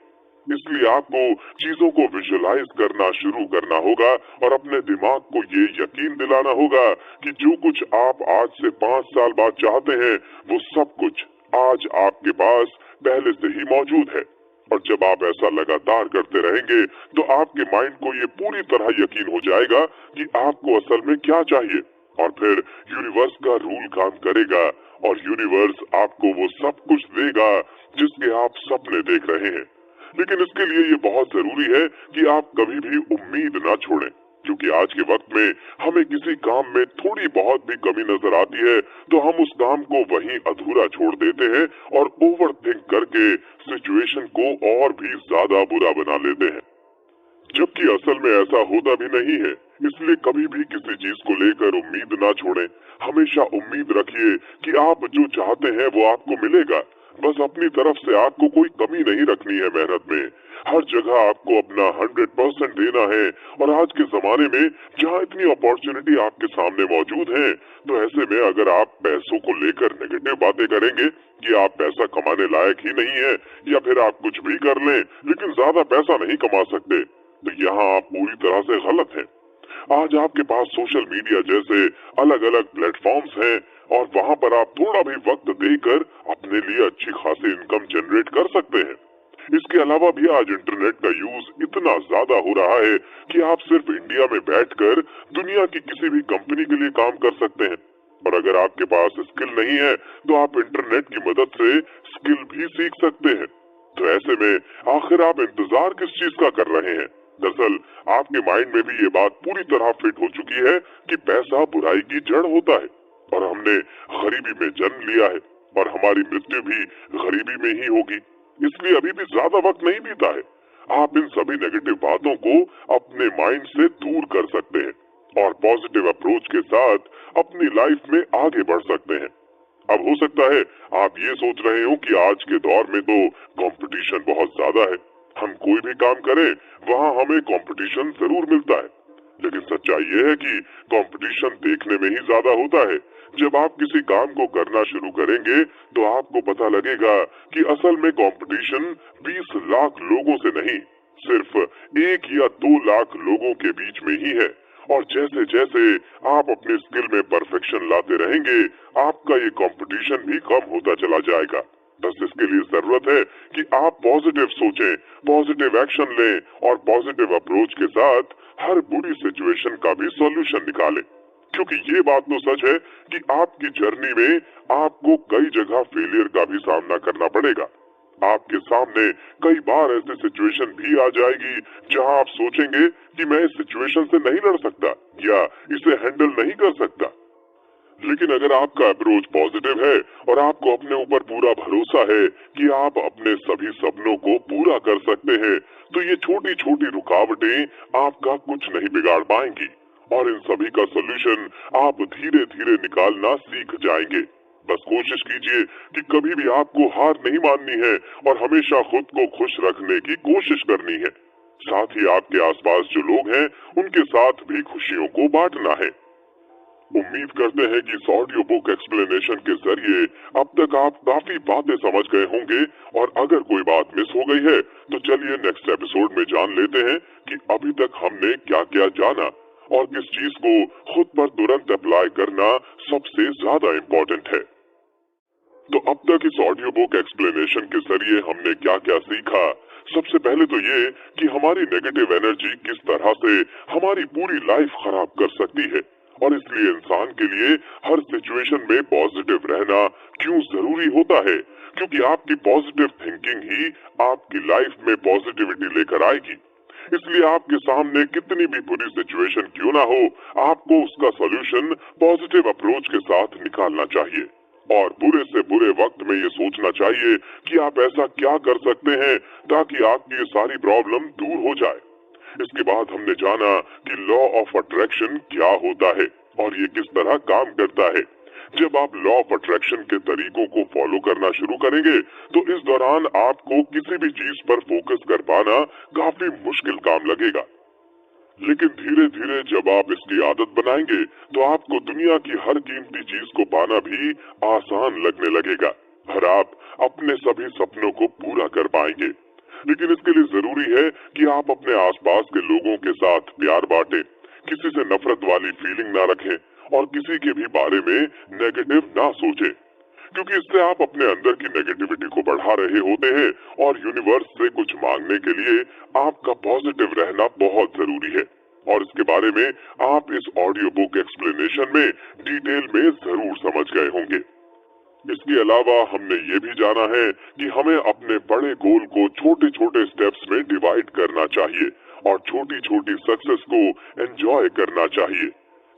इसलिए आपको चीजों को विजुअलाइज करना शुरू करना होगा और अपने दिमाग को ये यकीन दिलाना होगा कि जो कुछ आप आज से 5 साल बाद चाहते हैं वो सब कुछ आज आपके पास पहले से ही मौजूद है। और जब आप ऐसा लगातार करते रहेंगे तो आपके माइंड को ये पूरी तरह यकीन हो जाएगा कि आपको असल में क्या चाहिए और फिर यूनिवर्स का रूल काम करेगा और यूनिवर्स आपको वो सब कुछ देगा जिसके आप सपने देख रहे हैं। लेकिन इसके लिए ये बहुत जरूरी है कि आप कभी भी उम्मीद ना छोड़ें, क्योंकि आज के वक्त में हमें किसी काम में थोड़ी बहुत भी कमी नजर आती है तो हम उस काम को वहीं अधूरा छोड़ देते हैं और ओवर थिंक करके सिचुएशन को और भी ज्यादा बुरा बना लेते हैं, जबकि असल में ऐसा होता भी नहीं है। इसलिए कभी भी किसी चीज को लेकर उम्मीद ना छोड़ें। हमेशा उम्मीद रखिए कि आप जो चाहते हैं वो आपको मिलेगा। बस अपनी तरफ से आपको कोई कमी नहीं रखनी है मेहनत में। हर जगह आपको अपना 100% देना है और आज के जमाने में जहाँ इतनी अपॉर्चुनिटी आपके सामने मौजूद है, तो ऐसे में अगर आप पैसों को लेकर नेगेटिव बातें करेंगे कि आप पैसा कमाने लायक ही नहीं है या फिर आप कुछ भी कर लें लेकिन ज्यादा पैसा नहीं कमा सकते, तो यहाँ आप पूरी तरह से गलत हैं। आज आपके पास सोशल मीडिया जैसे अलग अलग प्लेटफॉर्म्स हैं और वहाँ पर आप थोड़ा भी वक्त देकर अपने लिए अच्छी खासी इनकम जनरेट कर सकते हैं। इसके अलावा भी आज इंटरनेट का यूज इतना ज्यादा हो रहा है कि आप सिर्फ इंडिया में बैठकर दुनिया की किसी भी कंपनी के लिए काम कर सकते हैं। और अगर आपके पास स्किल नहीं है तो आप इंटरनेट की मदद से स्किल भी सीख सकते हैं। तो ऐसे में आखिर आप इंतजार किस चीज का कर रहे हैं? दरअसल आपके माइंड में भी ये बात पूरी तरह फिट हो चुकी है कि पैसा बुराई की जड़ होता है और हमने गरीबी में जन्म लिया है और हमारी मृत्यु भी गरीबी में ही होगी। इसलिए अभी भी ज्यादा वक्त नहीं बीता है। आप इन सभी नेगेटिव बातों को अपने माइंड से दूर कर सकते हैं और पॉजिटिव अप्रोच के साथ अपनी लाइफ में आगे बढ़ सकते हैं। अब हो सकता है आप ये सोच रहे हो कि आज के दौर में तो कंपटीशन बहुत ज्यादा है, हम कोई भी काम करें वहाँ हमें कंपटीशन जरूर मिलता है। लेकिन सच्चाई ये है कि कंपटीशन देखने में ही ज्यादा होता है। जब आप किसी काम को करना शुरू करेंगे तो आपको पता लगेगा कि असल में कंपटीशन 20 लाख लोगों से नहीं, सिर्फ 1 या 2 लाख लोगों के बीच में ही है। और जैसे जैसे आप अपने स्किल में परफेक्शन लाते रहेंगे, आपका ये कंपटीशन भी कम होता चला जाएगा। बस इसके लिए जरूरत है कि आप पॉजिटिव सोचें, पॉजिटिव एक्शन लें और पॉजिटिव अप्रोच के साथ हर बुरी सिचुएशन का भी सॉल्यूशन निकालें। क्योंकि ये बात तो सच है कि आपकी जर्नी में आपको कई जगह फेलियर का भी सामना करना पड़ेगा। आपके सामने कई बार ऐसी सिचुएशन भी आ जाएगी जहां आप सोचेंगे कि मैं इस सिचुएशन से नहीं लड़ सकता या इसे हैंडल नहीं कर सकता। लेकिन अगर आपका अप्रोच पॉजिटिव है और आपको अपने ऊपर पूरा भरोसा है कि आप अपने सभी सपनों को पूरा कर सकते हैं, तो ये छोटी छोटी रुकावटें आपका कुछ नहीं बिगाड़ पाएंगी और इन सभी का सलूशन आप धीरे धीरे निकालना सीख जाएंगे। बस कोशिश कीजिए कि कभी भी आपको हार नहीं माननी है और हमेशा खुद को खुश रखने की कोशिश करनी है। साथ ही आपके आसपास जो लोग हैं उनके साथ भी खुशियों को बांटना है। उम्मीद करते हैं कि इस ऑडियो बुक एक्सप्लेनेशन के जरिए अब तक आप काफी बातें समझ गए होंगे, और अगर कोई बात मिस हो गई है तो चलिए नेक्स्ट एपिसोड में जान लेते हैं कि अभी तक हमने क्या क्या जाना और किस चीज को खुद पर तुरंत अप्लाई करना सबसे ज्यादा इम्पोर्टेंट है। तो अब तक इस ऑडियो बुक एक्सप्लेनेशन के जरिए हमने क्या क्या सीखा। सबसे पहले तो ये कि हमारी नेगेटिव एनर्जी किस तरह से हमारी पूरी लाइफ खराब कर सकती है, और इसलिए इंसान के लिए हर सिचुएशन में पॉजिटिव रहना क्यों जरूरी होता है, क्योंकि आपकी पॉजिटिव थिंकिंग ही आपकी लाइफ में पॉजिटिविटी लेकर आएगी। इसलिए आपके सामने कितनी भी बुरी सिचुएशन क्यों ना हो, आपको उसका सॉल्यूशन पॉजिटिव अप्रोच के साथ निकालना चाहिए, और बुरे से बुरे वक्त में ये सोचना चाहिए कि आप ऐसा क्या कर सकते हैं ताकि आपकी ये सारी प्रॉब्लम दूर हो जाए। इसके बाद हमने जाना कि लॉ ऑफ अट्रैक्शन क्या होता है और ये किस तरह काम करता है। जब आप लॉ ऑफ अट्रैक्शन के तरीकों को फॉलो करना शुरू करेंगे तो इस दौरान आपको किसी भी चीज पर फोकस कर पाना काफी मुश्किल काम लगेगा, लेकिन धीरे धीरे जब आप इसकी आदत बनाएंगे तो आपको दुनिया की हर कीमती चीज को पाना भी आसान लगने लगेगा, और आप अपने सभी सपनों को पूरा कर पाएंगे। लेकिन इसके लिए जरूरी है कि आप अपने आसपास के लोगों के साथ प्यार बांटें, किसी से नफरत वाली फीलिंग ना रखें और किसी के भी बारे में नेगेटिव ना सोचें, क्योंकि इससे आप अपने अंदर की नेगेटिविटी को बढ़ा रहे होते हैं, और यूनिवर्स से कुछ मांगने के लिए आपका पॉजिटिव रहना बहुत जरूरी है। और इसके बारे में आप इस ऑडियो बुक एक्सप्लेनेशन में डिटेल में जरूर समझ गए होंगे। इसके अलावा हमने ये भी जाना है कि हमें अपने बड़े गोल को छोटे छोटे स्टेप्स में डिवाइड करना चाहिए और छोटी छोटी सक्सेस को एंजॉय करना चाहिए।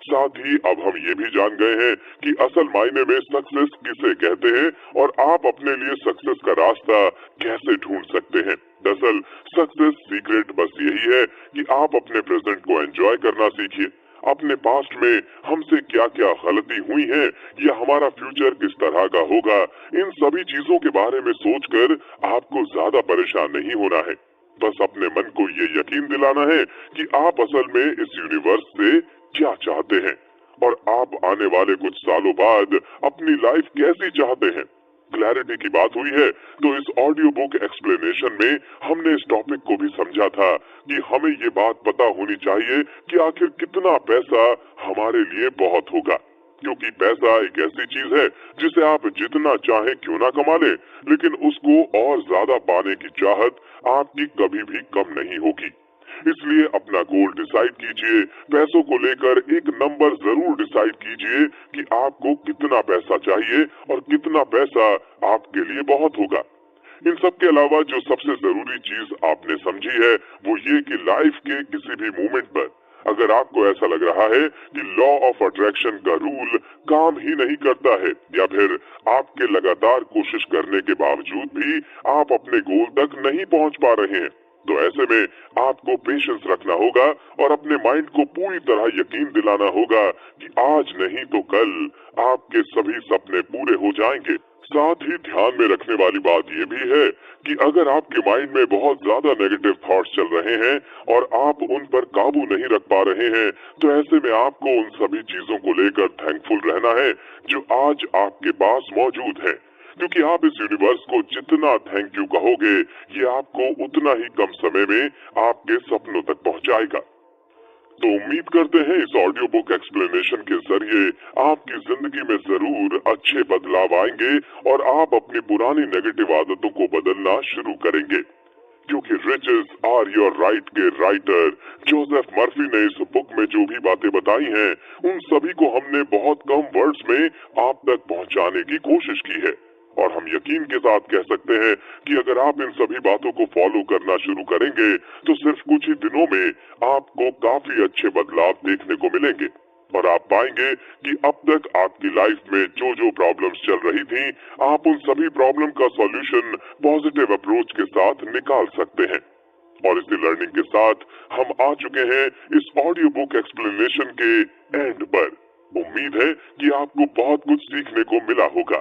साथ ही अब हम ये भी जान गए हैं कि असल मायने में सक्सेस किसे कहते हैं और आप अपने लिए सक्सेस का रास्ता कैसे ढूंढ सकते हैं। दरअसल सक्सेस सीक्रेट बस यही है कि आप अपने प्रेजेंट को एंजॉय करना सीखिए। अपने पास्ट में हमसे क्या क्या गलती हुई है या हमारा फ्यूचर किस तरह का होगा, इन सभी चीजों के बारे में सोचकर आपको ज्यादा परेशान नहीं होना है। बस अपने मन को ये यकीन दिलाना है कि आप असल में इस यूनिवर्स से क्या चाहते हैं और आप आने वाले कुछ सालों बाद अपनी लाइफ कैसी चाहते हैं। क्लैरिटी की बात हुई है तो इस ऑडियो बुक एक्सप्लेनेशन में हमने इस टॉपिक को भी समझा था कि हमें ये बात पता होनी चाहिए कि आखिर कितना पैसा हमारे लिए बहुत होगा, क्योंकि पैसा एक ऐसी चीज है जिसे आप जितना चाहे क्यों ना कमा लें, लेकिन उसको और ज्यादा पाने की चाहत आपकी कभी भी कम नहीं होगी। इसलिए अपना गोल डिसाइड कीजिए, पैसों को लेकर एक नंबर जरूर डिसाइड कीजिए कि आपको कितना पैसा चाहिए और कितना पैसा आपके लिए बहुत होगा। इन सब के अलावा जो सबसे जरूरी चीज आपने समझी है वो ये कि लाइफ के किसी भी मोमेंट पर अगर आपको ऐसा लग रहा है कि लॉ ऑफ अट्रैक्शन का रूल काम ही नहीं करता है, या फिर आपके लगातार कोशिश करने के बावजूद भी आप अपने गोल तक नहीं पहुंच पा रहे हैं, तो ऐसे में आपको पेशेंस रखना होगा और अपने माइंड को पूरी तरह यकीन दिलाना होगा कि आज नहीं तो कल आपके सभी सपने पूरे हो जाएंगे। साथ ही ध्यान में रखने वाली बात यह भी है कि अगर आपके माइंड में बहुत ज्यादा नेगेटिव थॉट्स चल रहे हैं और आप उन पर काबू नहीं रख पा रहे हैं, तो ऐसे में आपको उन सभी चीजों को लेकर थैंकफुल रहना है जो आज आपके पास मौजूद है, क्योंकि आप इस यूनिवर्स को जितना थैंक यू कहोगे ये आपको उतना ही कम समय में आपके सपनों तक पहुंचाएगा। तो उम्मीद करते हैं इस ऑडियो बुक एक्सप्लेनेशन के जरिए आपकी जिंदगी में जरूर अच्छे बदलाव आएंगे और आप अपनी पुरानी नेगेटिव आदतों को बदलना शुरू करेंगे, क्योंकि रिचेस आर योर राइट के राइटर जोसेफ मर्फी ने इस बुक में जो भी बातें बताई हैं उन सभी को हमने बहुत कम वर्ड्स में आप तक पहुंचाने की कोशिश की है, और हम यकीन के साथ कह सकते हैं कि अगर आप इन सभी बातों को फॉलो करना शुरू करेंगे तो सिर्फ कुछ ही दिनों में आपको काफी अच्छे बदलाव देखने को मिलेंगे, और आप पाएंगे कि अब तक आपकी लाइफ में जो जो प्रॉब्लम्स चल रही थी आप उन सभी प्रॉब्लम का सॉल्यूशन पॉजिटिव अप्रोच के साथ निकाल सकते हैं। और इसी लर्निंग के साथ हम आ चुके हैं इस ऑडियो बुक एक्सप्लेनेशन के एंड पर। उम्मीद है कि आपको बहुत कुछ सीखने को मिला होगा।